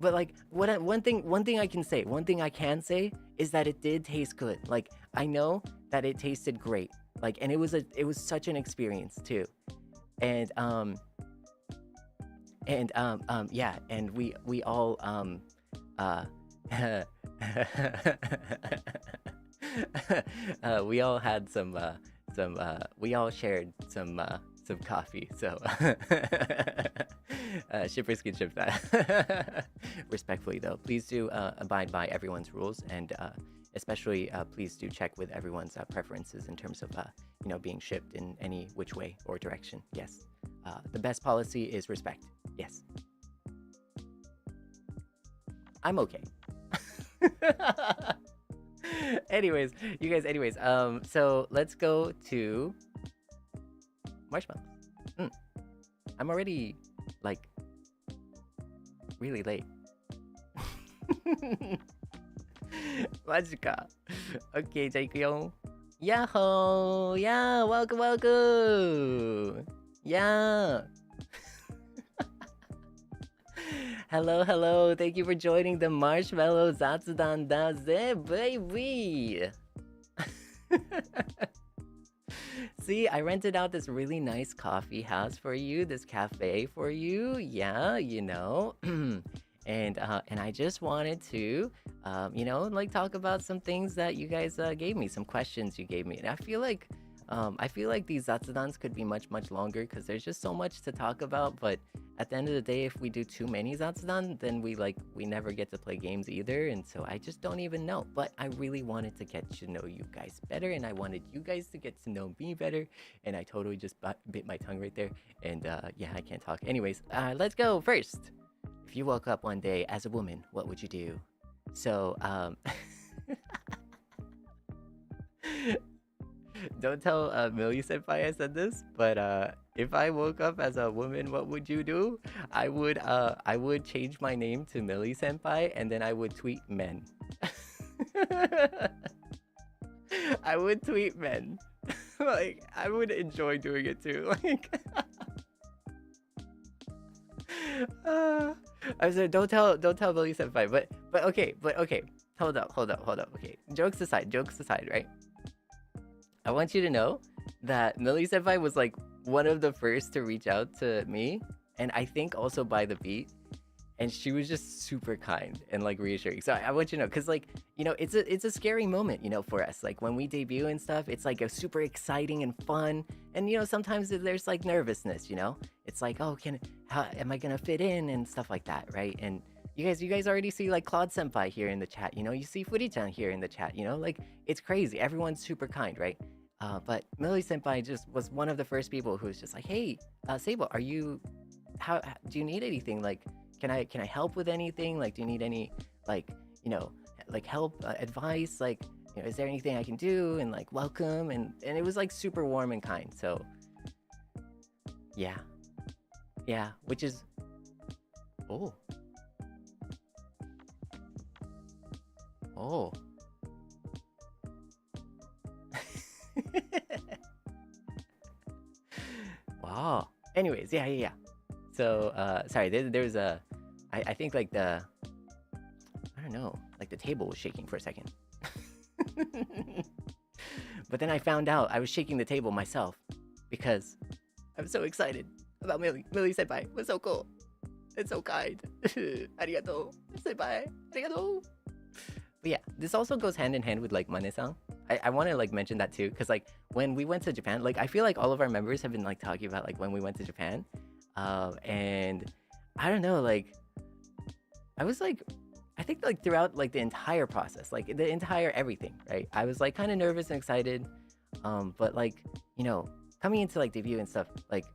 S1: But like, one thing I can say is that it did taste good. Like, I know that it tasted great. Like, and it was such an experience too. And yeah, and we all we all had some we all shared some coffee, so shippers can ship that. Respectfully though, please do abide by everyone's rules, and especially please do check with everyone's preferences in terms of you know, being shipped in any which way or direction. Yes, the best policy is respect. Yes, I'm okay. Anyways, you guys, so let's go to Marshmallows. I'm already like really late. マジか。OK、じゃあ行くよ。ヤッホー、yeah, welcome. Yeah. Hello. Thank you for joining the Marshmallow Zatsudan da ze, baby. See, I rented out this really nice coffee house for you, this cafe for you. Yeah, you know. And I just wanted to, you know, like, talk about some things that you guys gave me, some questions you gave me. And I feel like these Zatsudans could be much longer because there's just so much to talk about. But at the end of the day, if we do too many Zatsudan, then we never get to play games either. And so I just don't even know. But I really wanted to get to know you guys better, and I wanted you guys to get to know me better. And I totally just bit my tongue right there. And yeah, I can't talk. Anyways, let's go first. If you woke up one day as a woman, what would you do? So, don't tell Millie Senpai I said this, but if I woke up as a woman, what would you do? I would change my name to Millie Senpai, and then I would tweet men. I would tweet men. Like, I would enjoy doing it too. Like, I said, don't tell Millie Senpai, but okay. Hold up. Okay, jokes aside, right? I want you to know that Millie Senpai was like one of the first to reach out to me, and I think also by the beat, and she was just super kind and like reassuring. So I want you to know, because, like, you know, it's a scary moment, you know, for us. Like, when we debut and stuff, it's like a super exciting and fun, and, you know, sometimes there's like nervousness, you know. It's like, oh, how am I gonna fit in and stuff like that, right? And you guys already see like Claude Senpai here in the chat, you know. You see Furi-chan here in the chat, you know. Like, it's crazy. Everyone's super kind, right? But Millie Senpai just was one of the first people who was just like, hey, Seible, how do you need anything? Like, can I help with anything? Like, do you need any, like, like help, advice? Like, is there anything I can do? And like, welcome. And it was like super warm and kind. So yeah, which is, oh. Wow. Anyways, yeah. So, sorry, there's a, I think like I don't know, like the table was shaking for a second. But then I found out I was shaking the table myself because I'm so excited about Millie. Millie senpai was so cool. It's so kind. Arigato. Senpai. Arigato. But yeah, this also goes hand in hand with like Mane-san. I want to like mention that too, because like when we went to Japan, like I feel like all of our members have been like talking about like when we went to Japan, and I don't know, like I was like, I think like throughout like the entire process, like the entire everything, right? I was like kind of nervous and excited, but like, coming into like debut and stuff, like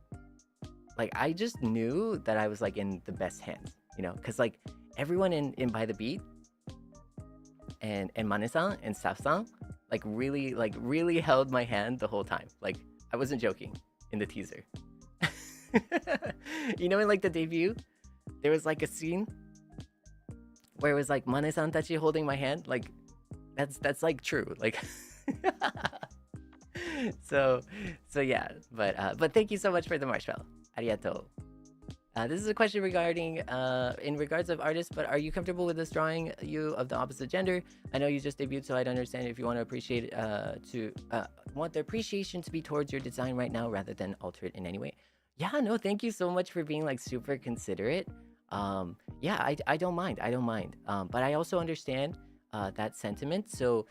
S1: I just knew that I was like in the best hands, because like everyone in By the Beat and Mane-san and Staff-san like really held my hand the whole time. Like I wasn't joking in the teaser. In like the debut, there was like a scene where it was like Mane-san tachi holding my hand. Like that's like true. Like so yeah. But thank you so much for the marshmallow. Arigato. This is a question regarding, in regards of artists, but are you comfortable with us drawing you of the opposite gender? I know you just debuted, so I'd understand if you want to appreciate want the appreciation to be towards your design right now rather than alter it in any way. Yeah, no, thank you so much for being like super considerate. Yeah, I don't mind. But I also understand that sentiment. So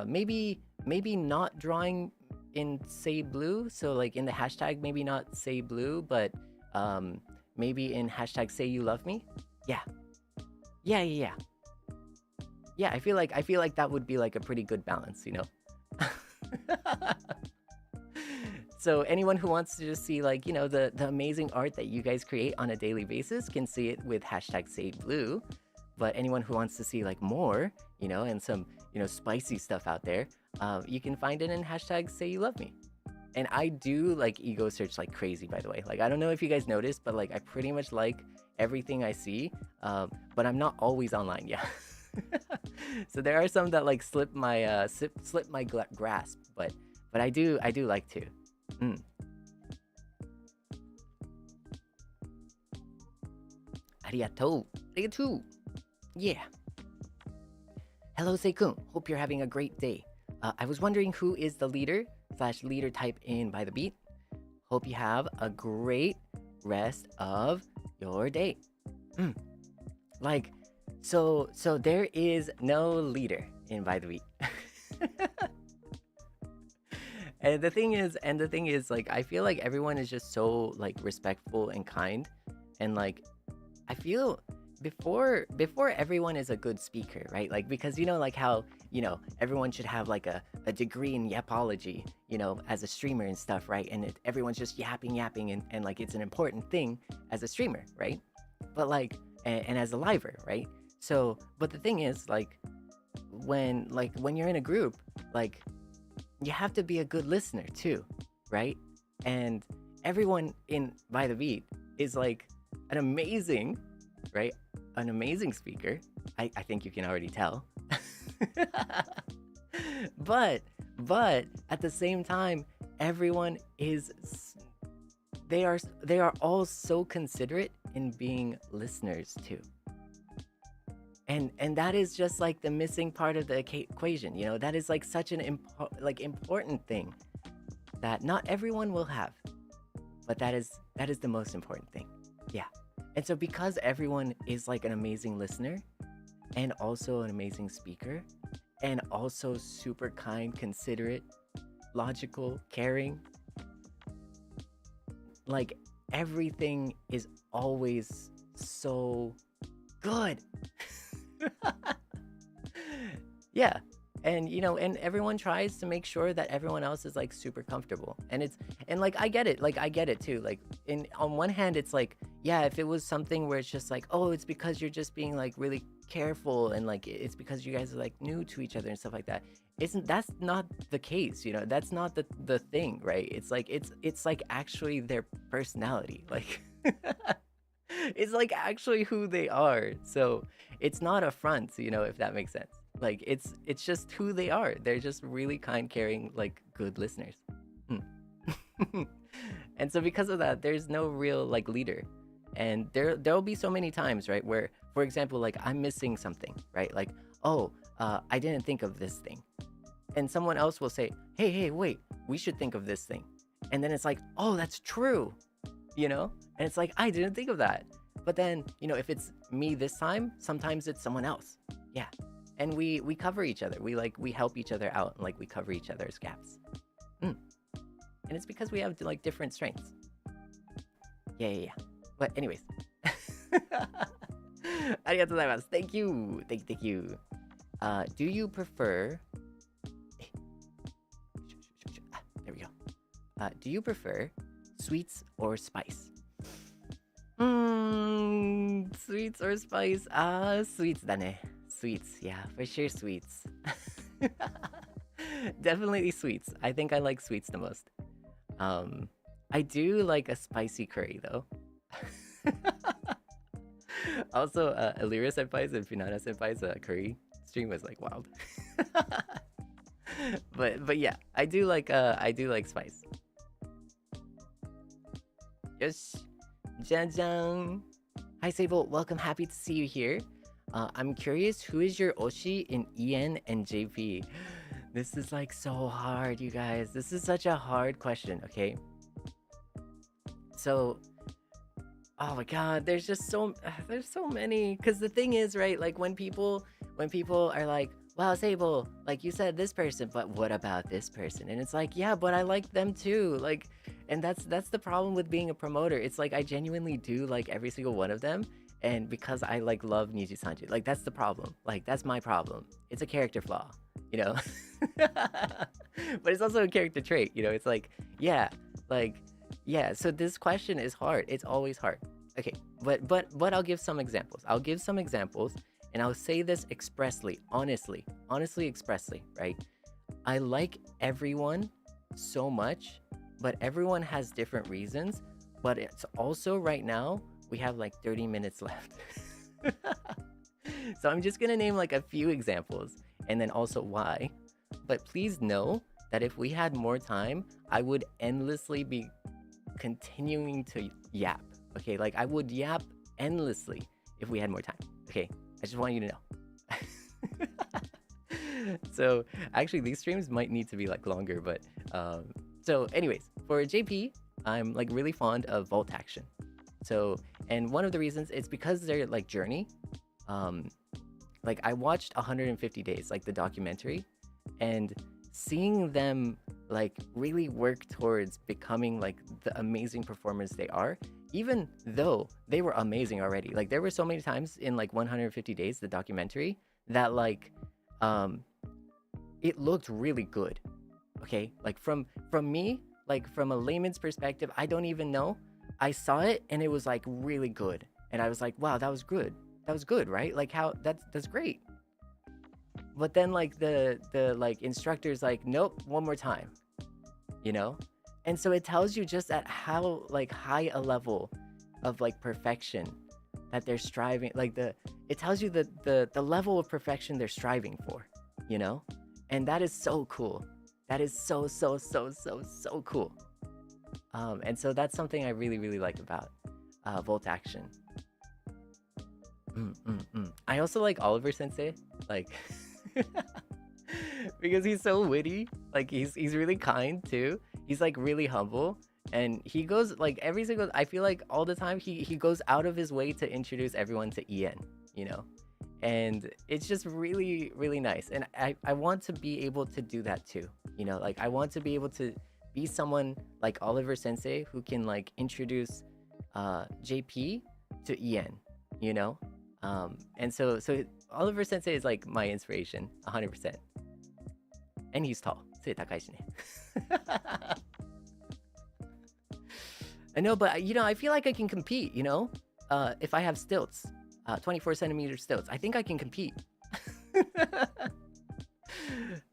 S1: maybe not drawing in Seible. So like in the hashtag, maybe not Seible, but maybe in hashtag say you love me. Yeah, I feel like that would be like a pretty good balance, So anyone who wants to just see like the amazing art that you guys create on a daily basis can see it with hashtag Seible. But anyone who wants to see like more, and some spicy stuff out there, you can find it in hashtag say you love me. And I do like ego search like crazy, by the way. Like, I don't know if you guys noticed, but like I pretty much like everything I see, but I'm not always online. Yeah. So there are some that like slip my grasp, but I do like to. Arigato. Yeah. Hello, Seikun. Hope you're having a great day. I was wondering who is the leader / leader type in By the Beat. Hope you have a great rest of your day. Like, so there is no leader in By the Beat. And the thing is, like, I feel like everyone is just so like respectful and kind, and like, I feel before everyone is a good speaker, right? Like, because like how everyone should have like a degree in yapology, as a streamer and stuff, right? And everyone's just yapping and like it's an important thing as a streamer, right? But like and as a liver, right? So but the thing is, like when you're in a group, like you have to be a good listener too, right? And everyone in By the Beat is like an amazing speaker. I think you can already tell. but at the same time, everyone they are all so considerate in being listeners too. And that is just like the missing part of the equation, that is like such an important thing that not everyone will have, but that is the most important thing. Yeah. And so because everyone is like an amazing listener and also an amazing speaker and also super kind, considerate, logical, caring, like everything is always so good. Yeah. And and everyone tries to make sure that everyone else is like super comfortable. And like I get it too. Like on one hand it's like, yeah, if it was something where it's just like, oh, it's because you're just being like really careful and like it's because you guys are like new to each other and stuff like that. That's not the case, you know? That's not the thing, right? It's like it's like actually their personality. Like it's like actually who they are. So it's not a front, you know, if that makes sense. Like it's just who they are. They're just really kind, caring, like good listeners. And so because of that, there's no real like leader. And there'll be so many times, right, where, for example, like I'm missing something, right? Like, oh, I didn't think of this thing. And someone else will say, hey, wait, we should think of this thing. And then it's like, oh, that's true, you know? And it's like, I didn't think of that. But then, you know, if it's me this time, sometimes it's someone else. Yeah. And we cover each other. We help each other out, and like we cover each other's gaps. And it's because we have like different strengths. Yeah. But anyways. ありがとうございます。Thank you. Thank you. Do you prefer... There we go. Do you prefer sweets or spice? Sweets or spice? Sweets だね。Sweets. Yeah, for sure sweets. Definitely sweets. I think I like sweets the most. I do like a spicy curry though. Also, Alira Senpai's and Finana Senpai's curry stream was like wild. but yeah, I do like spice. Yosh, Jan. Hi Seible, welcome. Happy to see you here. I'm curious, who is your Oshi in EN and JP? This is like so hard, you guys. This is such a hard question. Okay. So, oh my god, there's so many. Because the thing is, right, like when people are like, wow, Seible, like you said this person, but what about this person? And it's like, yeah, but I like them too. Like, and that's the problem with being a promoter. It's like I genuinely do like every single one of them, and because I like love NIJISANJI, like that's the problem. Like that's my problem. It's a character flaw, you know. But it's also a character trait, you know. It's like, yeah, so this question is hard. It's always hard. Okay, but I'll give some examples. And I'll say this expressly, honestly expressly, right? I like everyone so much, but everyone has different reasons. But it's also right now, we have like 30 minutes left. So I'm just gonna name like a few examples and then also why. But please know that if we had more time, I would endlessly be continuing to yap. Okay, like I would yap endlessly if we had more time. Okay, I just want you to know. So actually these streams might need to be like longer, but so anyways, for JP, I'm like really fond of Vault Action. So, and one of the reasons is because they're like journey. Like I watched 150 Days, like the documentary, and seeing them like really work towards becoming like the amazing performers they are, even though they were amazing already. Like there were so many times in like 150 Days, the documentary, that like it looked really good. Okay, like from me, like from a layman's perspective, I don't even know. I saw it and it was like really good, and I was like, wow, that was good. That was good, right? Like how that's great. But then like the like instructor's like, nope, one more time, you know? And so it tells you just at how like high a level of like perfection that they're striving, like it tells you the level of perfection they're striving for, you know? And that is so cool. That is so cool. And so that's something I really like about Volt Action. I also like Oliver Sensei, like because he's so witty. Like he's really kind too. He's like really humble, and he goes like every single. I feel like all the time he goes out of his way to introduce everyone to EN, you know, and it's just really nice. And I want to be able to do that too, you know. Like I want to be able to be someone like Oliver Sensei who can like introduce JP to EN, you know. And so Oliver Sensei is like my inspiration 100%. And he's tall. 背高いしね。I know, but you know, I feel like I can compete, you know? If I have stilts, 24 centimeter stilts, I think I can compete.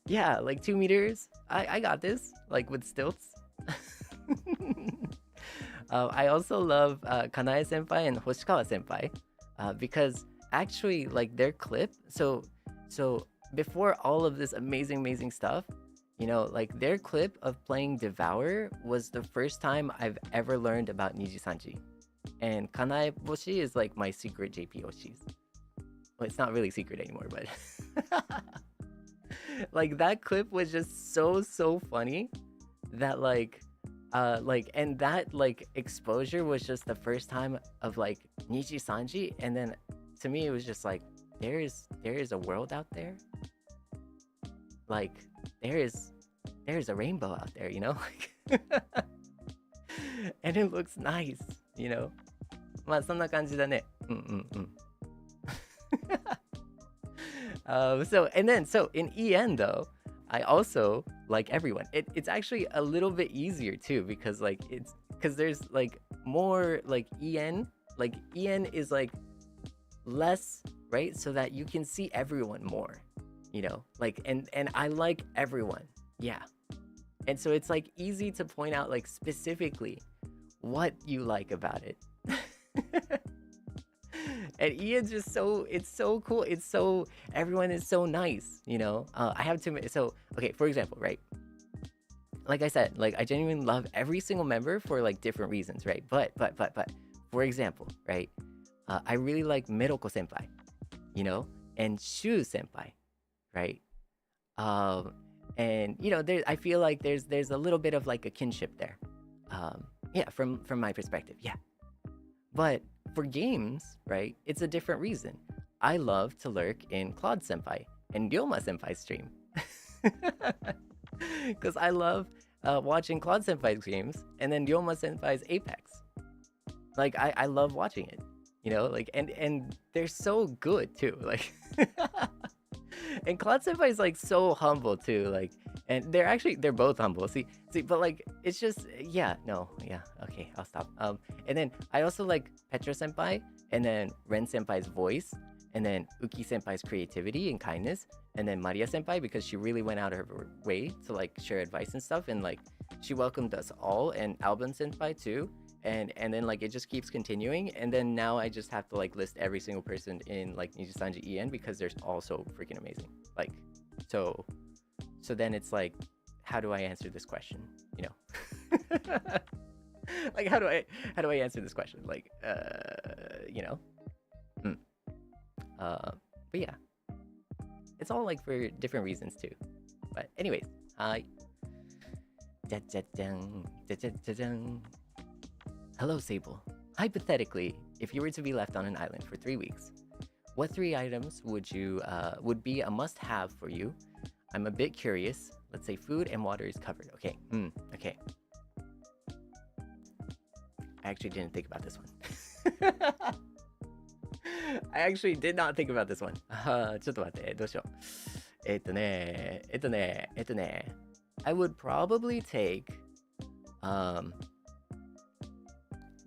S1: Yeah, like 2 meters. I got this, like with stilts. I also love Kanae senpai and Hoshikawa senpai because actually, like their clip. So before all of this amazing stuff, you know, like their clip of playing Devour was the first time I've ever learned about NIJISANJI. And Kanae Boshi is like my secret JP Oshis. Well, it's not really secret anymore, but like that clip was just so funny that and that like exposure was just the first time of like NIJISANJI, and then to me it was just like there is a world out there, like there is a rainbow out there, you know. And it looks nice, you know. まあそんな感じだね。So in EN though, I also like everyone. It's actually a little bit easier too because like there's like more like EN is like less, right? So that you can see everyone more, you know, like and I like everyone, yeah. And so it's like easy to point out like specifically what you like about it. And Ian's just it's so cool. Everyone is so nice, you know. I have to, so okay, for example, right? Like I said, like I genuinely love every single member for like different reasons, right? But for example, right? I really like Miroko senpai, you know, and Shu senpai, right? And you know, I feel like there's a little bit of like a kinship there. Yeah, from my perspective, yeah. But for games, right, it's a different reason. I love to lurk in Claude senpai and Ryoma senpai's stream. Because I love watching Claude senpai's games and then Ryoma senpai's Apex. Like, I love watching it, you know, like, and they're so good too, like. And Claude senpai is like so humble too, like, and they're both humble. See, but like it's just okay, I'll stop. And then I also like Petra senpai, and then Ren senpai's voice, and then Uki senpai's creativity and kindness, and then Maria senpai because she really went out of her way to like share advice and stuff, and like she welcomed us all, and Alban senpai too. And then like it just keeps continuing, and then now I just have to like list every single person in like NIJISANJI EN because they're all so freaking amazing. Like so then it's like, how do I answer this question, you know? Like how do I answer this question, like you know. But yeah, it's all like for different reasons too. But anyways, hi. Hello, Seible. Hypothetically, if you were to be left on an island for 3 weeks, what 3 items would be a must-have for you? I'm a bit curious. Let's say food and water is covered. Okay. Okay. I actually didn't think about this one. I actually did not think about this one. ちょっと待って、どうしよう。I would probably take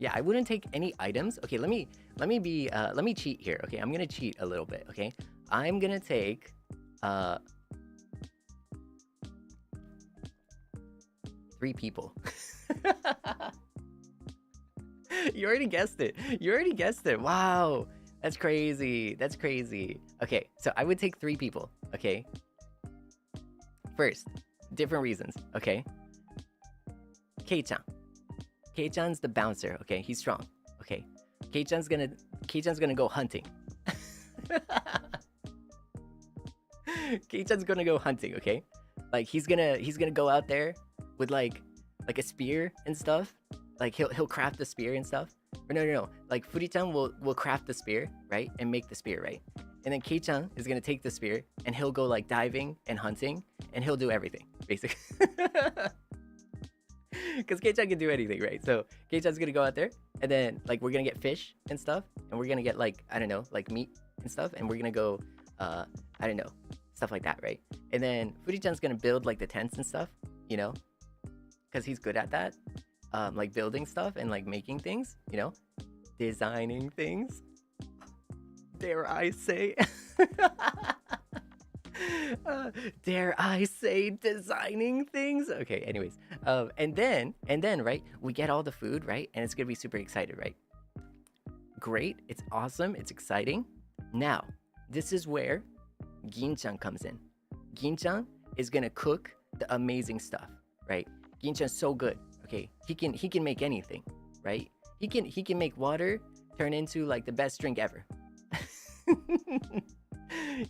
S1: yeah, I wouldn't take any items. Okay, let me cheat here. Okay, I'm gonna cheat a little bit. Okay, I'm gonna take 3 people. You already guessed it. Wow, that's crazy. Okay, so I would take 3 people. Okay, first, different reasons. Okay, Kei-chan. Kei-chan's the bouncer, okay? He's strong, okay? Kei-chan's gonna go hunting. Kei-chan's gonna go hunting, okay? Like he's gonna go out there with like a spear and stuff. Like he'll craft the spear and stuff. Or no. Like Furi-chan will craft the spear, right? And make the spear, right? And then Kei-chan is gonna take the spear and he'll go like diving and hunting and he'll do everything, basically. Because Kei-chan can do anything, right? So Kei-chan's gonna go out there, and then like we're gonna get fish and stuff, and we're gonna get like, I don't know, like meat and stuff, and we're gonna go I don't know, stuff like that, right? And then Furi-chan's gonna build like the tents and stuff, you know, because he's good at that. like building stuff and like making things, you know, designing things. Dare I say? Dare I say designing things? Okay, anyways. And then, right, we get all the food, right? And it's gonna be super excited, right? Great, it's awesome, it's exciting. Now, this is where Ginchan comes in. Ginchan is gonna cook the amazing stuff, right? Ginchan's so good. Okay, he can make anything, right? He can make water turn into like the best drink ever.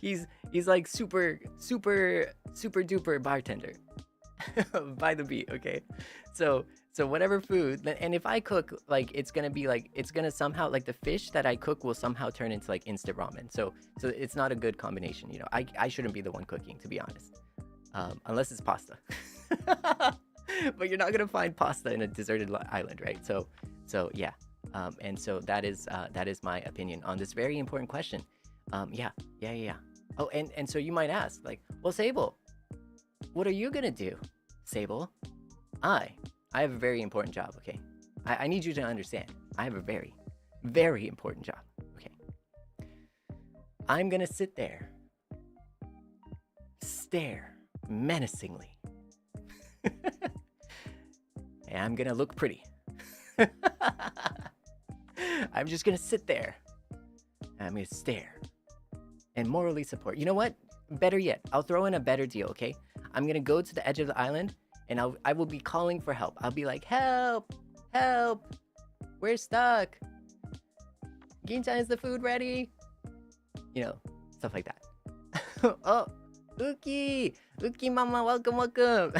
S1: he's like super duper bartender. By the beat, okay? So whatever food, and if I cook, like it's gonna somehow, like the fish that I cook will somehow turn into like instant ramen. So it's not a good combination, you know. I shouldn't be the one cooking, to be honest, unless it's pasta. But you're not gonna find pasta in a deserted island, right? So yeah, and so that is my opinion on this very important question. Yeah. Oh, and so you might ask, like, well, Seible, what are you gonna do? Seible, I have a very important job, okay? I need you to understand. I have a very, very important job, okay? I'm gonna sit there, stare menacingly, and I'm gonna look pretty. I'm just gonna sit there, and I'm gonna stare, and morally support. You know what? Better yet, I'll throw in a better deal, okay? I'm gonna go to the edge of the island, and I will be calling for help. I'll be like, help! Help! We're stuck! Ginchan, is the food ready? You know, stuff like that. Oh! Uki! Uki mama, welcome! Welcome!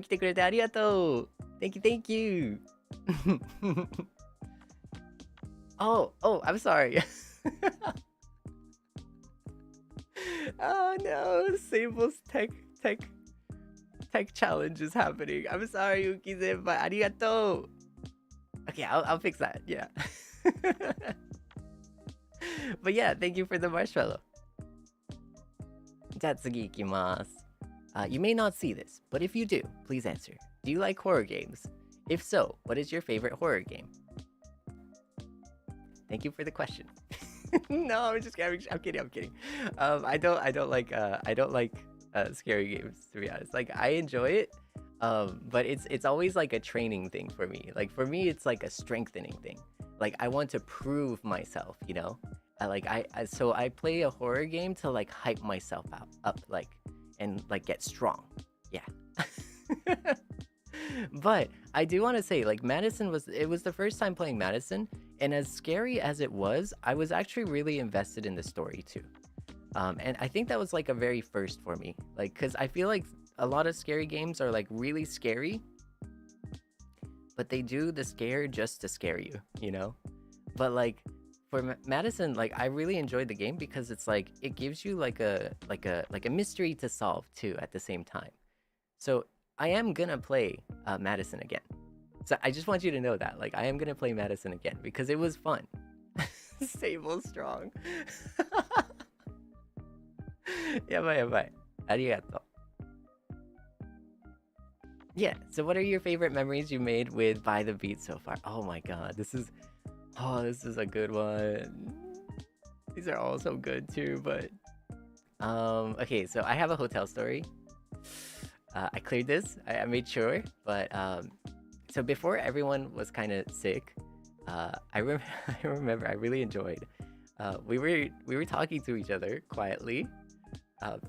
S1: 来てくれてありがとう Thank you! Oh, I'm sorry. Oh no, Seible's tech challenge is happening. I'm sorry, Yuki-senpai. Arigatou. Okay, I'll fix that. Yeah. But yeah, thank you for the marshmallow. じゃあ次行きます。You may not see this, but if you do, please answer. Do you like horror games? If so, what is your favorite horror game? Thank you for the question. No, I'm just kidding. I'm kidding. I don't like scary games, to be honest. Like, I enjoy it, but it's always like a training thing for me. Like, for me, it's like a strengthening thing. Like, I want to prove myself, you know. So I play a horror game to like hype myself up, like, and like get strong. Yeah. But I do want to say, like, Madison was the first time playing Madison, and as scary as it was, I was actually really invested in the story too. And I think that was like a very first for me, like, because I feel like a lot of scary games are like really scary, but they do the scare just to scare you, you know. But like for Madison, like, I really enjoyed the game because it's like it gives you like a mystery to solve too at the same time. So I am gonna play Madison again. So I just want you to know that, like, I am gonna play Madison again because it was fun. Seible strong. Yabai. Arigato. Yeah, so what are your favorite memories you made with By the Beat so far? Oh my god, this is a good one. These are all so good too, but okay, so I have a hotel story. I cleared this. I made sure, but so before everyone was kind of sick, I remember I really enjoyed. We were talking to each other quietly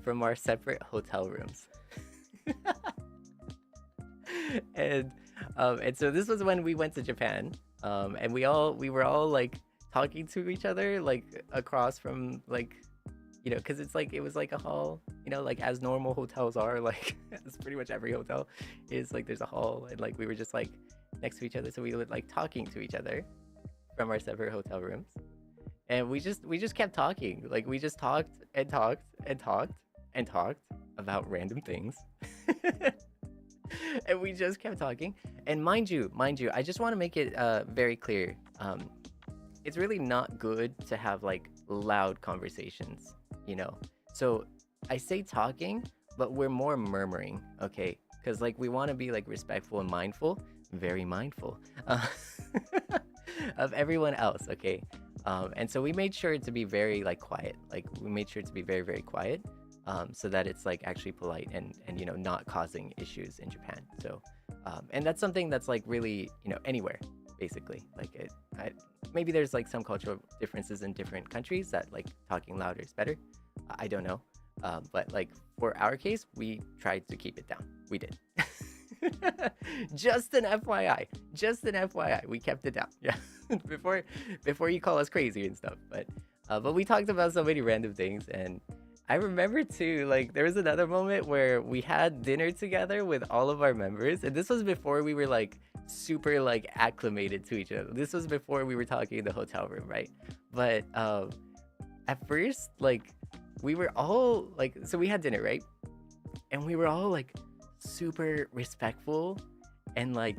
S1: from our separate hotel rooms. And so this was when we went to Japan, and we were all like talking to each other, like across from, like, you know, because it's like it was like a hall, you know, like as normal hotels are, like as pretty much every hotel is, like there's a hall, and like we were just like next to each other, so we were like talking to each other from our separate hotel rooms, and we just kept talking, like we just talked about random things. And we just kept talking, and mind you, I just want to make it very clear, it's really not good to have like loud conversations, you know. So I say talking, but we're more murmuring, okay? because like we want to be like respectful and mindful, very mindful, uh, of everyone else. Okay. And so we made sure to be very like quiet. Like we made sure to be very, very quiet, so that it's like actually polite and not causing issues in Japan. So and that's something that's like really anywhere basically. Like maybe there's like some cultural differences in different countries that like talking louder is better. I don't know. But like for our case, we tried to keep it down. We did. Just an FYI. Just an FYI. We kept it down. Yeah. before you call us crazy and stuff. But we talked about so many random things, and I remember too, like there was another moment where we had dinner together with all of our members, and this was before we were like super like acclimated to each other. This was before we were talking in the hotel room, right? But at first, like we were all like, so we had dinner, right? And we were all like super respectful and like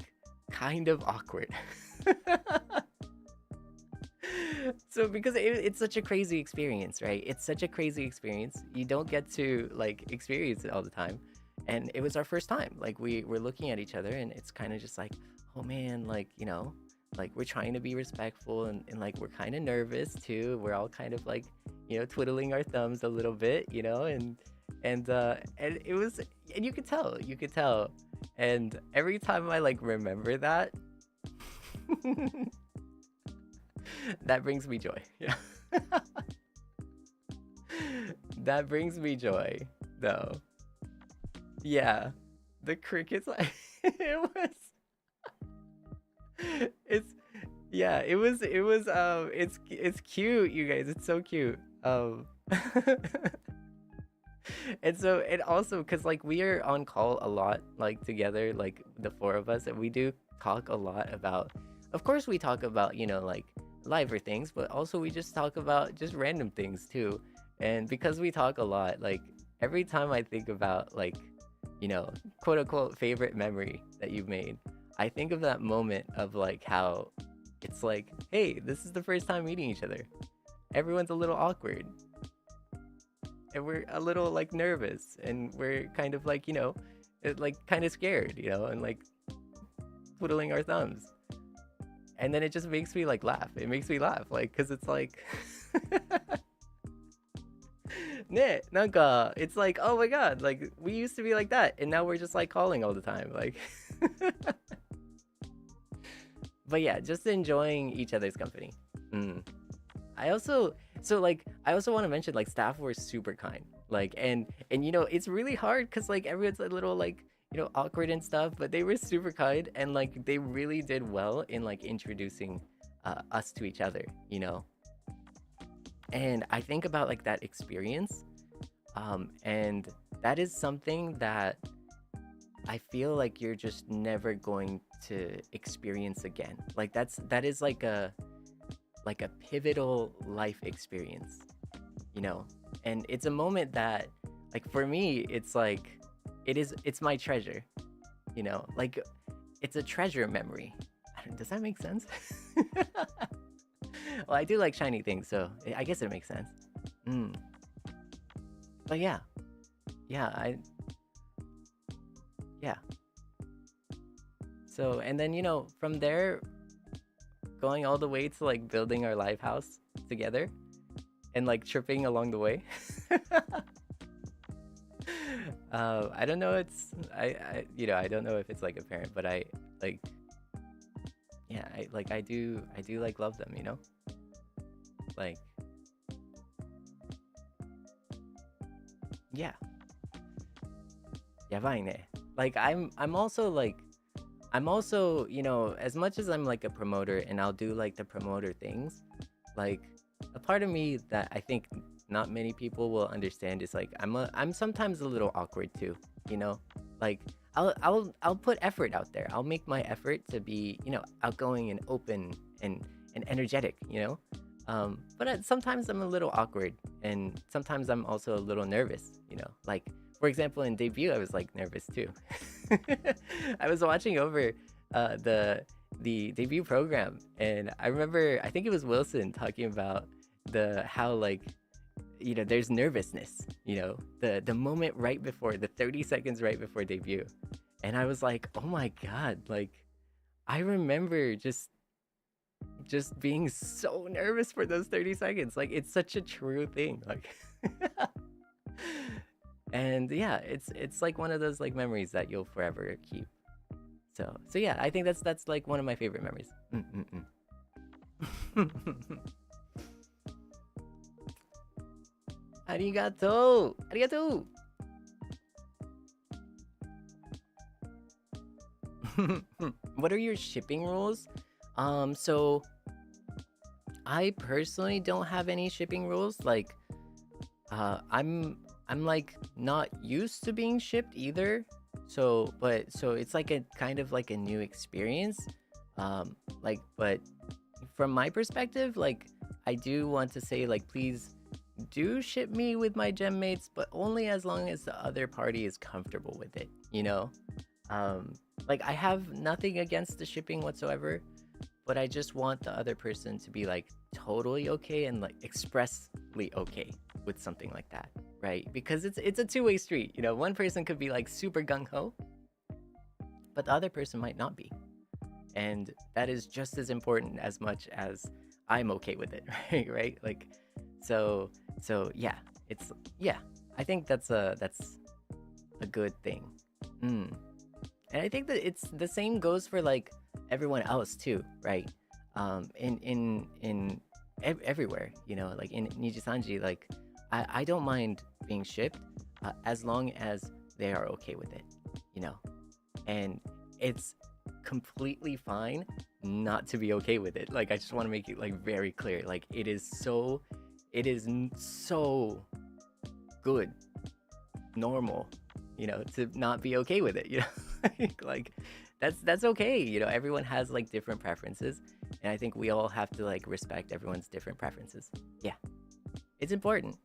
S1: kind of awkward. So because it's such a crazy experience, right? It's such a crazy experience. You don't get to like experience it all the time. And it was our first time. Like we were looking at each other, and it's kind of just like, oh man, like, like we're trying to be respectful, and like we're kind of nervous too. We're all kind of like, twiddling our thumbs a little bit, and it was, and you could tell. And every time I like remember that, that brings me joy. Yeah. That brings me joy, though. Yeah. The crickets, like, it's cute, you guys. It's so cute. And also, because like we are on call a lot, like together, like the four of us, and we do talk a lot about, of course we talk about, like liver things, but also we just talk about just random things too. And because we talk a lot, like every time I think about like, quote unquote favorite memory that you've made, I think of that moment of like how it's like, hey, this is the first time meeting each other. Everyone's a little awkward. And we're a little like nervous, and we're kind of like, like kind of scared, and like twiddling our thumbs. And then it just makes me like laugh. It makes me laugh, like, because it's like, it's like, oh my god, like we used to be like that, and now we're just like calling all the time, like. But yeah, just enjoying each other's company. I also want to mention, like, staff were super kind, like, and it's really hard because like everyone's a little like, awkward and stuff, but they were super kind, and like they really did well in like introducing us to each other, and I think about like that experience, and that is something that I feel like you're just never going to experience again. Like that is like a pivotal life experience, and it's a moment that, like, for me, it's like it's my treasure, like it's a treasure memory. Does that make sense? Well, I do like shiny things, so I guess it makes sense. But yeah, so, and then from there, going all the way to like building our live house together and like tripping along the way. I don't know, I don't know if it's like apparent, but I like, yeah, I do like love them, like, yeah, yabai ne. Like I'm also, as much as I'm like a promoter and I'll do like the promoter things, like a part of me that I think not many people will understand is like I'm sometimes a little awkward too, like I'll put effort out there. I'll make my effort to be, outgoing and open and energetic, but sometimes I'm a little awkward, and sometimes I'm also a little nervous, like, for example, in debut, I was like nervous too. I was watching over the debut program, and I remember, I think it was Wilson talking about how like, there's nervousness, the moment right before, the 30 seconds right before debut. And I was like, oh my god, like I remember just being so nervous for those 30 seconds. Like it's such a true thing. Like and yeah, it's like one of those like memories that you'll forever keep. So yeah, I think that's like one of my favorite memories. Arigato. Arigato. What are your shipping rules? So I personally don't have any shipping rules. Like, I'm like not used to being shipped either. So it's like a kind of like a new experience. But from my perspective, like I do want to say like please do ship me with my gem mates, but only as long as the other party is comfortable with it, you know? Like I have nothing against the shipping whatsoever, but I just want the other person to be like totally okay and like expressly okay with something like that, right? Because it's a two-way street, you know. One person could be like super gung-ho, but the other person might not be, and that is just as important as much as I'm okay with it, right? Like so yeah, I think that's a good thing. And I think that it's the same goes for like everyone else too, right? Everywhere, you know, like in Nijisanji, like I don't mind being shipped as long as they are okay with it, you know. And it's completely fine not to be okay with it. Like I just want to make it like very clear. Like it is so good, normal, you know, to not be okay with it, you know. Like that's okay, you know. Everyone has like different preferences, and I think we all have to like respect everyone's different preferences. Yeah, it's important.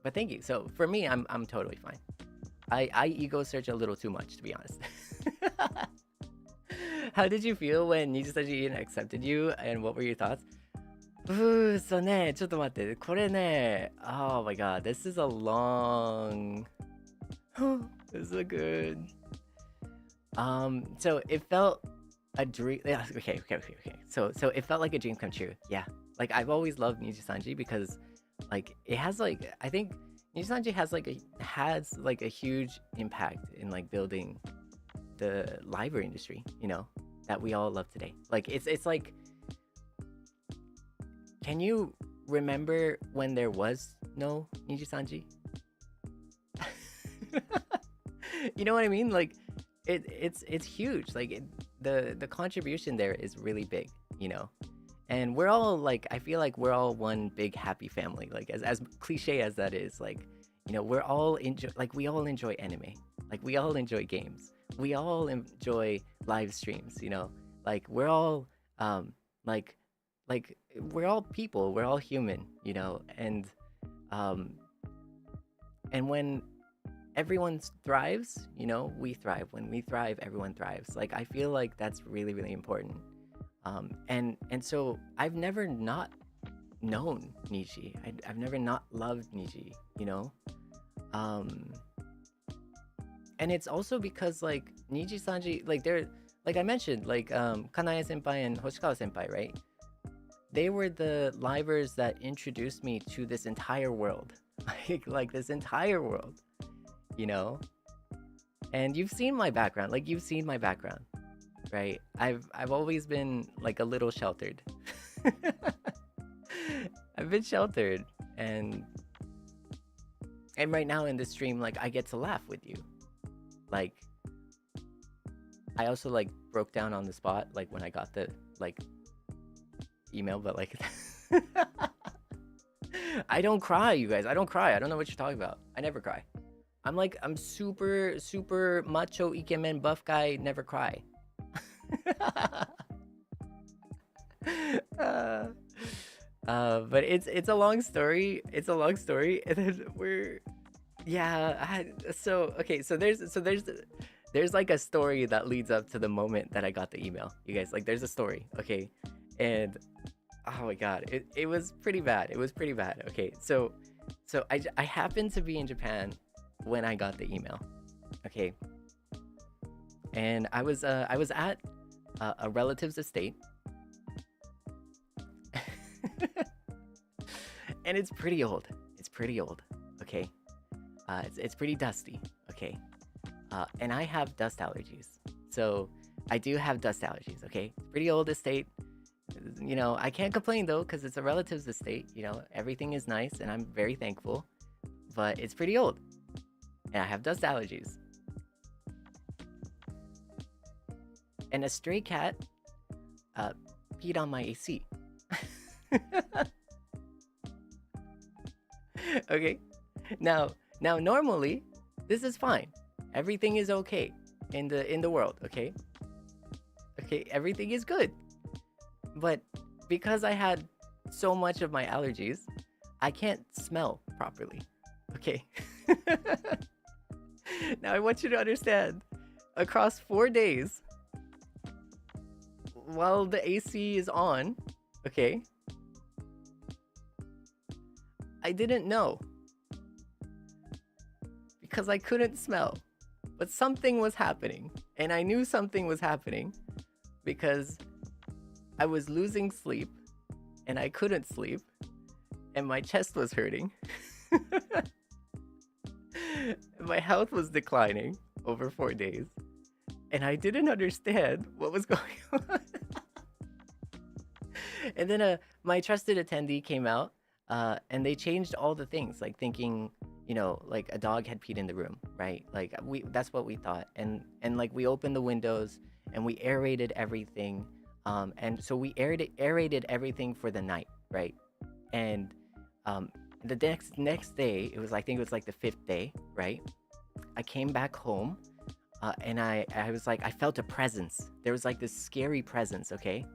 S1: But thank you. So for me, I'm totally fine. I ego search a little too much, to be honest. How did you feel when Nijisaji accepted you, and what were your thoughts? So ね、ちょっと待って、これね、oh my god, this is a long. This is a good. So it felt a dream. Yeah, okay. So it felt like a dream come true. Yeah, like I've always loved Nijisanji because, like, it has like I think Nijisanji has like a huge impact in like building the library industry, you know, that we all love today. Like it's like, can you remember when there was no Nijisanji? You know what I mean? Like it's huge. Like the contribution there is really big, you know. And we're all like, I feel like we're all one big happy family. Like as cliche as that is, like, you know, we all enjoy anime. Like we all enjoy games. We all enjoy live streams, you know. Like we're all like we're all people, we're all human, you know. And when everyone thrives, you know, we thrive. When we thrive, everyone thrives. Like I feel like that's really, really important. And so I've never not known Niji. I've never not loved Niji, you know. And it's also because like Nijisanji, like they're, like I mentioned, like Kanae senpai and Hoshikawa senpai, right? They were the livers that introduced me to this entire world. like this entire world, you know. And you've seen my background, right? I've always been like a little sheltered. I've been sheltered, and right now in the stream, like I get to laugh with you. Like I also like broke down on the spot, like when I got the like email, but like I don't cry, you guys. I don't cry. I don't know what you're talking about. I never cry. I'm super macho ikemen buff guy, never cry. But it's a long story. And then so there's like a story that leads up to the moment that I got the email. You guys, like there's a story, okay? And oh my god, it was pretty bad. Okay, so I happened to be in Japan when I got the email. Okay, and I was at a relative's estate, and it's pretty old. It's pretty old. Okay, it's pretty dusty. Okay, and I have dust allergies, so I do have dust allergies. Okay, pretty old estate. You know, I can't complain though, because it's a relative's estate. You know, everything is nice, and I'm very thankful. But it's pretty old, and I have dust allergies. And a stray cat peed on my AC. Okay, now normally this is fine. Everything is okay in the world. Okay, everything is good. But because I had so much of my allergies, I can't smell properly. Okay. Now I want you to understand, across 4 days, while the AC is on, okay, I didn't know, because I couldn't smell, but something was happening, and I knew something was happening because I was losing sleep, and I couldn't sleep, and my chest was hurting. My health was declining over 4 days, and I didn't understand what was going on. And then my trusted attendee came out, and they changed all the things, like thinking, you know, like a dog had peed in the room, right? Like that's what we thought, and like we opened the windows and we aerated everything, and so we aerated everything for the night, right? And the next day, it was, I think it was like the 5th day, right? I came back home, and I was like, I felt a presence. There was like this scary presence, okay?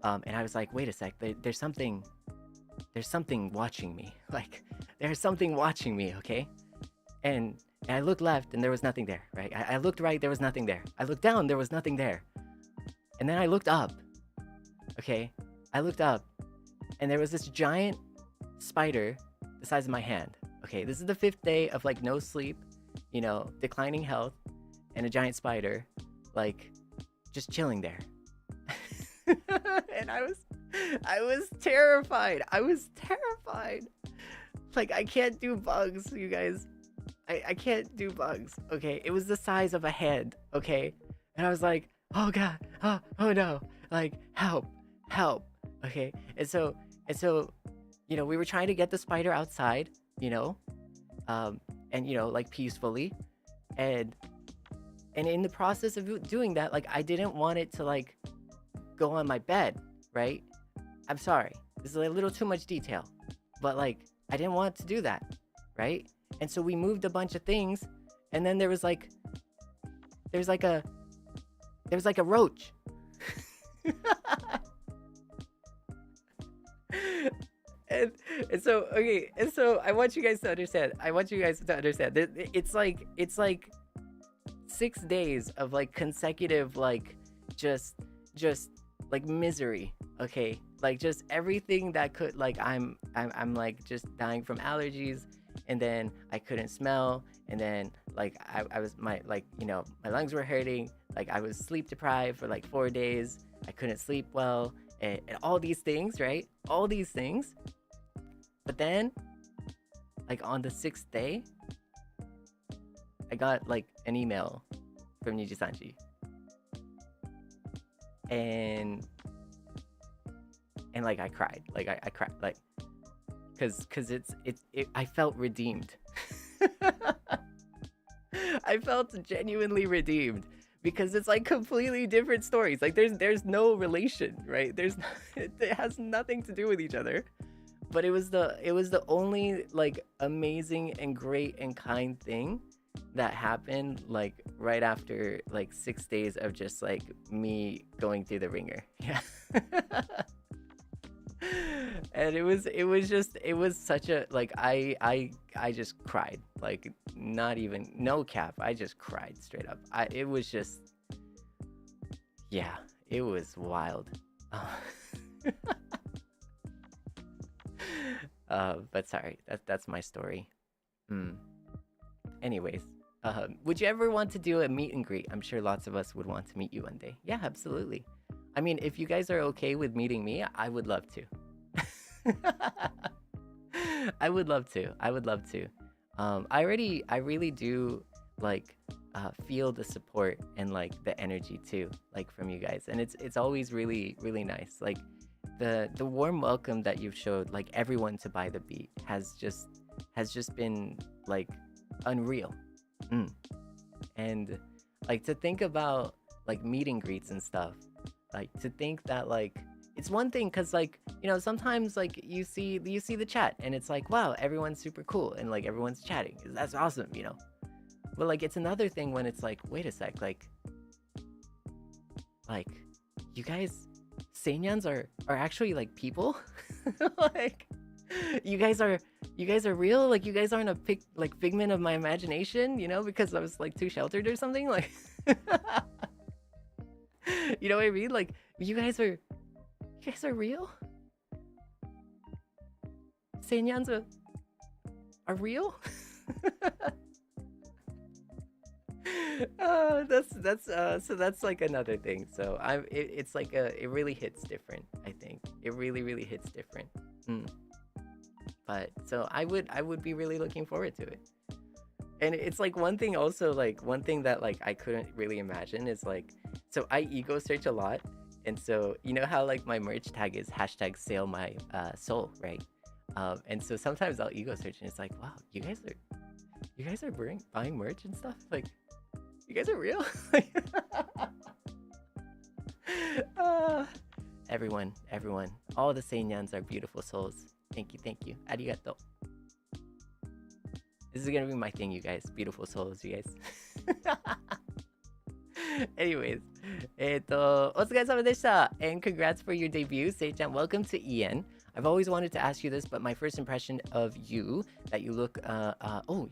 S1: And I was like, wait a sec, there's something watching me. Like, there's something watching me, okay? And I looked left, and there was nothing there, right? I looked right, there was nothing there. I looked down, there was nothing there. And then I looked up, okay? I looked up, and there was this giant spider the size of my hand. Okay, this is the 5th day of like no sleep, you know, declining health, and a giant spider, like, just chilling there. And I was terrified. I was terrified. Like, I can't do bugs, you guys. I can't do bugs. Okay, it was the size of a head. Okay, and I was like, oh god, oh no, like, help. Okay, and so, you know, we were trying to get the spider outside, you know, and, you know, like, peacefully, and in the process of doing that, like, I didn't want it to, like, go on my bed, right? I'm sorry, this is a little too much detail, but, like, I didn't want to do that, right? And so we moved a bunch of things, and then there was like a roach. And so, okay, and so I want you guys to understand. It's like 6 days of like consecutive, like, just like misery, okay? Like, just everything that could, like, I'm like just dying from allergies, and then I couldn't smell, and then like I was, my, like, you know, my lungs were hurting, like I was sleep deprived for like 4 days. I couldn't sleep well, and all these things, right? All these things. But then, like, on the 6th day, I got like an email from NIJISANJI, and like I cried, like I cried, like, cause I felt redeemed. I felt genuinely redeemed, because it's like completely different stories. Like, there's no relation, right? It has nothing to do with each other. But it was the only, like, amazing and great and kind thing that happened, like, right after like 6 days of just like me going through the ringer. Yeah. And it was such a, like, I just cried, like, not even, no cap, I just cried straight up. It was just, yeah, it was wild. But sorry, that's my story. Anyways, Would you ever want to do a meet and greet? I'm sure lots of us would want to meet you one day. Yeah, absolutely. I mean, if you guys are okay with meeting me, I would love to. I would love to. I would love to. I really do like feel the support and like the energy too, like from you guys, and it's always really nice. Like the warm welcome that you've showed, like everyone to buy the beat has just been like unreal. And like to think about like meet and greets and stuff, like to think that like it's one thing because like sometimes like you see the chat and it's like, wow, everyone's super cool and like everyone's chatting, that's awesome. But like it's another thing when it's like, wait a sec, like you guys Seinyans are actually like people. Like you guys are real, like you guys aren't a figment of my imagination, because I was like too sheltered or something, like you know what I mean? Like you guys are real. Seinyans are real. That's like another thing. So it's like it really hits different. I think it really hits different. But so I would be really looking forward to it. And it's like one thing that like I couldn't really imagine is like, so I ego search a lot, and so you know how like my merch tag is #sale my soul, right? And so sometimes I'll ego search and it's like, wow, you guys are buying merch and stuff, like you guys are real. Everyone, all the Seinyans are beautiful souls. Thank you. Arigato. This is gonna be my thing, you guys. Beautiful souls, you guys. Anyways, お疲れ様でした and congrats for your debut, Sei-chan. Welcome to EN. I've always wanted to ask you this, but my first impression of you, that you look,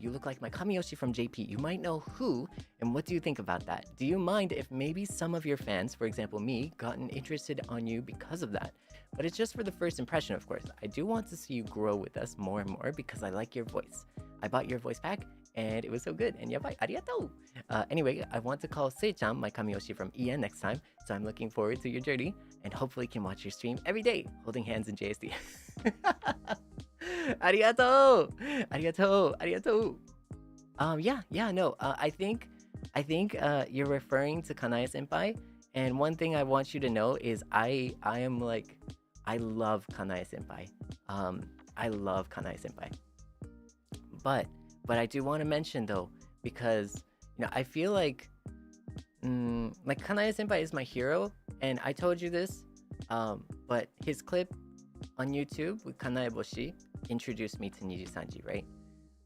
S1: you look like my Kamiyoshi from JP. You might know who, and what do you think about that? Do you mind if maybe some of your fans, for example me, gotten interested on you because of that? But it's just for the first impression, of course. I do want to see you grow with us more and more because I like your voice. I bought your voice pack, and it was so good. And yabai, arigatou! Anyway, I want to call Sei-chan my Kamiyoshi from EN next time, so I'm looking forward to your journey, and hopefully can watch your stream every day, holding hands in JSD. Arigatou! I think you're referring to Kanae Senpai, and one thing I want you to know is I love Kanae Senpai. I love Kanae Senpai. But I do want to mention though, because I feel like Kanae Senpai is my hero, and I told you this, but his clip on YouTube with Kanae Boshi introduced me to NIJISANJI, right?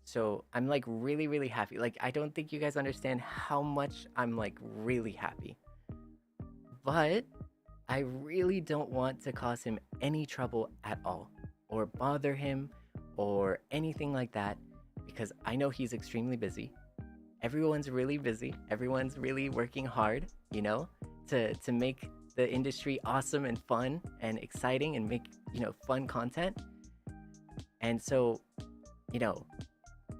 S1: So I'm like really happy. Like I don't think you guys understand how much I'm like really happy. But I really don't want to cause him any trouble at all, or bother him, or anything like that, because I know he's extremely busy. Everyone's really busy. Everyone's really working hard, to make the industry awesome and fun and exciting and make, fun content. And so,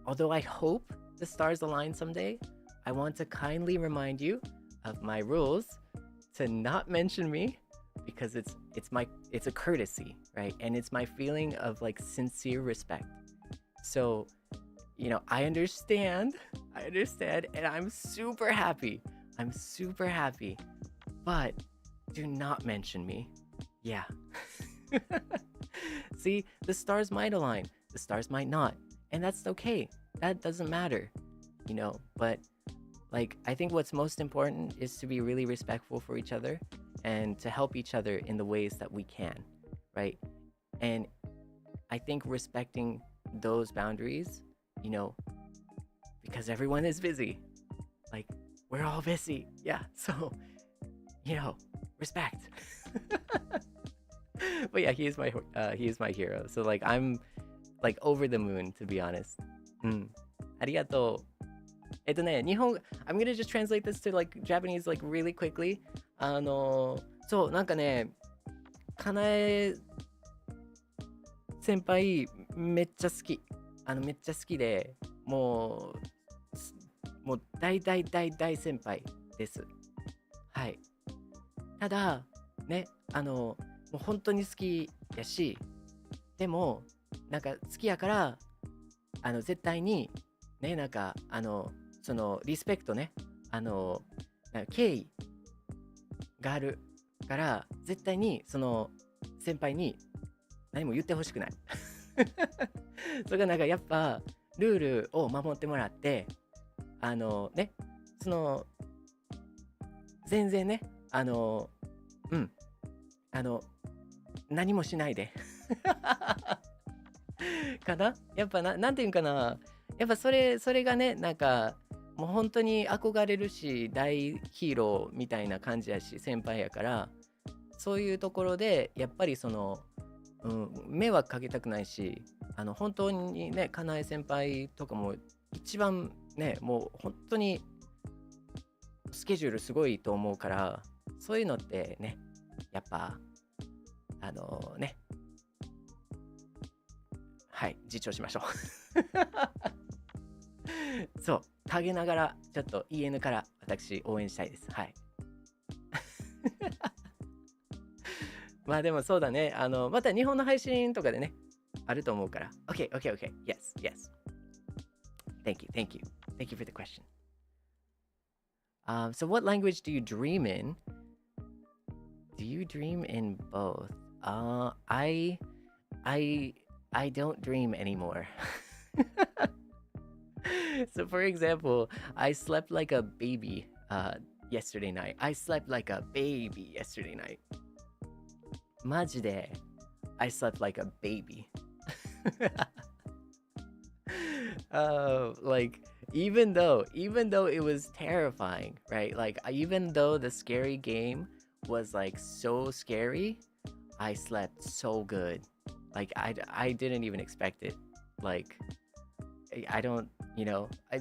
S1: although I hope the stars align someday, I want to kindly remind you of my rules to not mention me, because it's a courtesy, right? And it's my feeling of like sincere respect. So, I understand, and I'm super happy, but do not mention me. Yeah. See, the stars might align, the stars might not, and that's okay. That doesn't matter, but like, I think what's most important is to be really respectful for each other and to help each other in the ways that we can, right? And I think respecting those boundaries, because everyone is busy. Like, we're all busy. Yeah, so, respect. But yeah, he is my hero. So like, I'm like over the moon, to be honest. Arigato. 日本 I'm gonna just translate this to like Japanese like really quickly. そうなんかね、かなえ先輩めっちゃ好き。めっちゃ好きで、ももう大大大大先輩です。はい。ただね、もう本当に好きやし、でもなんか好きやから、絶対にね、なんかそのリスペクトね、なんか敬意があるから、絶対にその先輩に何も言ってほしくない。それがなんかやっぱルールを守ってもらって、ね、その全然ね、うん、何もしないで。かな、やっぱなんていうんかな、やっぱそれがね、なんかもう本当に憧れるし、大ヒーローみたいな感じやし、先輩やから、そういうところでやっぱりその、迷惑かけたくないし、本当にね、かなえ先輩とかも一番ね、もう本当にスケジュールすごいと思うから、そういうのってね、やっぱね、はい、自重しましょう。そう、陰ながらちょっと EN から私応援したいです。はい。まあでもそうだね、また日本の配信とかでね、あると思うから。OK, OK, OK. Yes, yes. Thank you, thank you. Thank you for the question. So what language do you dream in? Do you dream in both? I don't dream anymore. So for example, I slept like a baby yesterday night. I slept like a baby yesterday night. マジで I slept like a baby. Like even though it was terrifying, right? Like even though the scary game was like so scary, I slept so good. Like I didn't even expect it. Like I don't,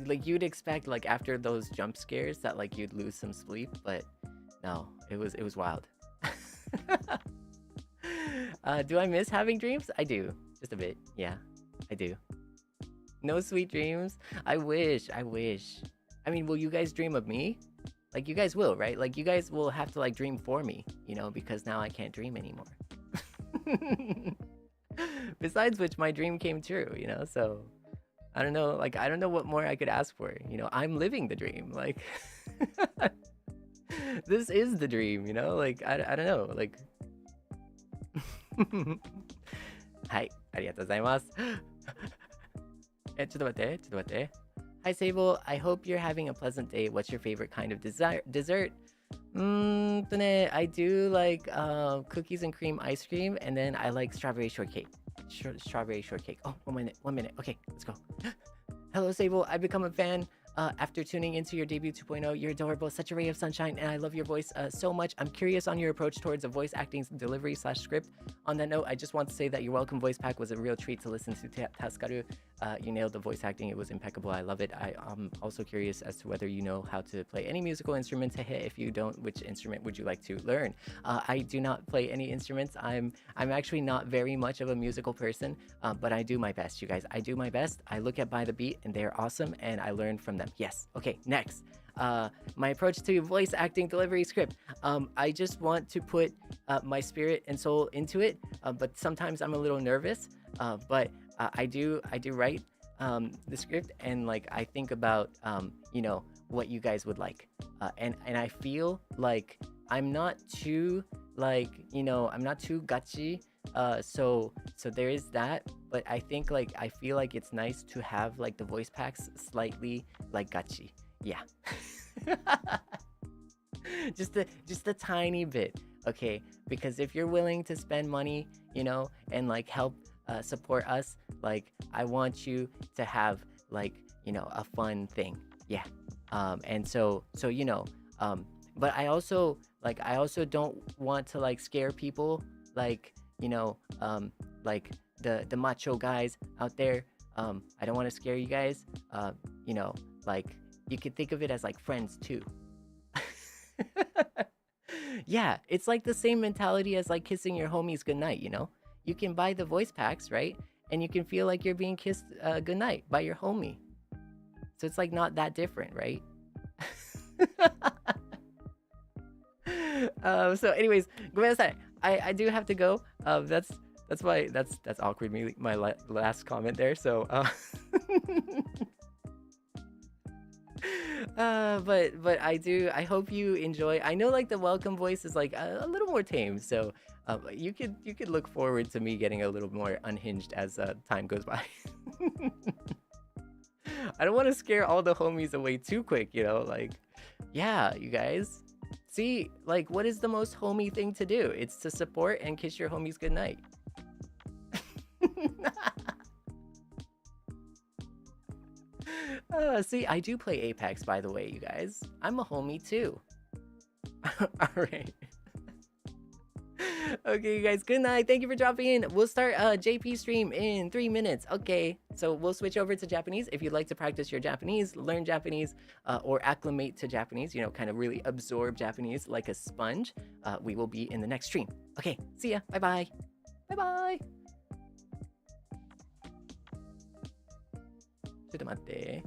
S1: like you'd expect like after those jump scares that like you'd lose some sleep, but no, it was wild. Do I miss having dreams? I do, just a bit. Yeah, I do. No sweet dreams. I wish. I mean, will you guys dream of me? Like you guys will, right? Like you guys will have to like dream for me, because now I can't dream anymore. Besides which, my dream came true, so I don't know, like I don't know what more I could ask for. I'm living the dream. Like this is the dream, like I don't know, like はい、ありがとうございます。ちょっと待って。Hi Seible, I hope you're having a pleasant day. What's your favorite kind of dessert? I do like cookies and cream ice cream, and then I like strawberry shortcake. Strawberry shortcake. Oh, 1 minute. Okay, let's go. Hello Seible, I've become a fan after tuning into your debut 2.0. You're adorable, such a ray of sunshine, and I love your voice so much. I'm curious on your approach towards a voice acting delivery / script. On that note, I just want to say that your welcome voice pack was a real treat to listen to. Tasukaru, you nailed the voice acting. It was impeccable. I love it. I'm also curious as to whether you know how to play any musical instruments. If you don't, which instrument would you like to learn? I do not play any instruments. I'm actually not very much of a musical person, but I do my best, you guys. I do my best. I look at By the Beat, and they're awesome, and I learn from them. Yes. Okay, next. My approach to voice acting delivery script. I just want to put my spirit and soul into it, but sometimes I'm a little nervous. But I do write the script, and like I think about what you guys would like, and I feel like I'm not too I'm not too gachi. So there is that, but I think like I feel like it's nice to have like the voice packs slightly like gachi. Yeah. just a tiny bit, okay? Because if you're willing to spend money, and like help support us, like I want you to have like a fun thing. Yeah. And so but I also don't want to like scare people, like like the macho guys out there. I don't want to scare you guys. Like you could think of it as like friends too. Yeah, it's like the same mentality as like kissing your homies goodnight, You can buy the voice packs, right? And you can feel like you're being kissed goodnight by your homie. So it's like not that different, right? So anyways, ごめんなさい. I do have to go. That's why that's awkward. My last comment there. So but I hope you enjoy. I know like the welcome voice is like a little more tame, so you could look forward to me getting a little more unhinged as time goes by. I don't want to scare all the homies away too quick, you know, like, yeah, you guys. See, like, what is the most homie thing to do? It's to support and kiss your homies goodnight. See, I do play Apex, by the way, you guys. I'm a homie too. Alright. Okay, you guys, good night. Thank you for dropping in. We'll start JP stream in 3 minutes. Okay, so we'll switch over to Japanese. If you'd like to practice your Japanese, learn Japanese, or acclimate to Japanese, you know, kind of really absorb Japanese like a sponge, we will be in the next stream. Okay, see ya. Bye-bye. Bye-bye. ちょっと待って。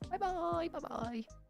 S1: バイバイバイバイ。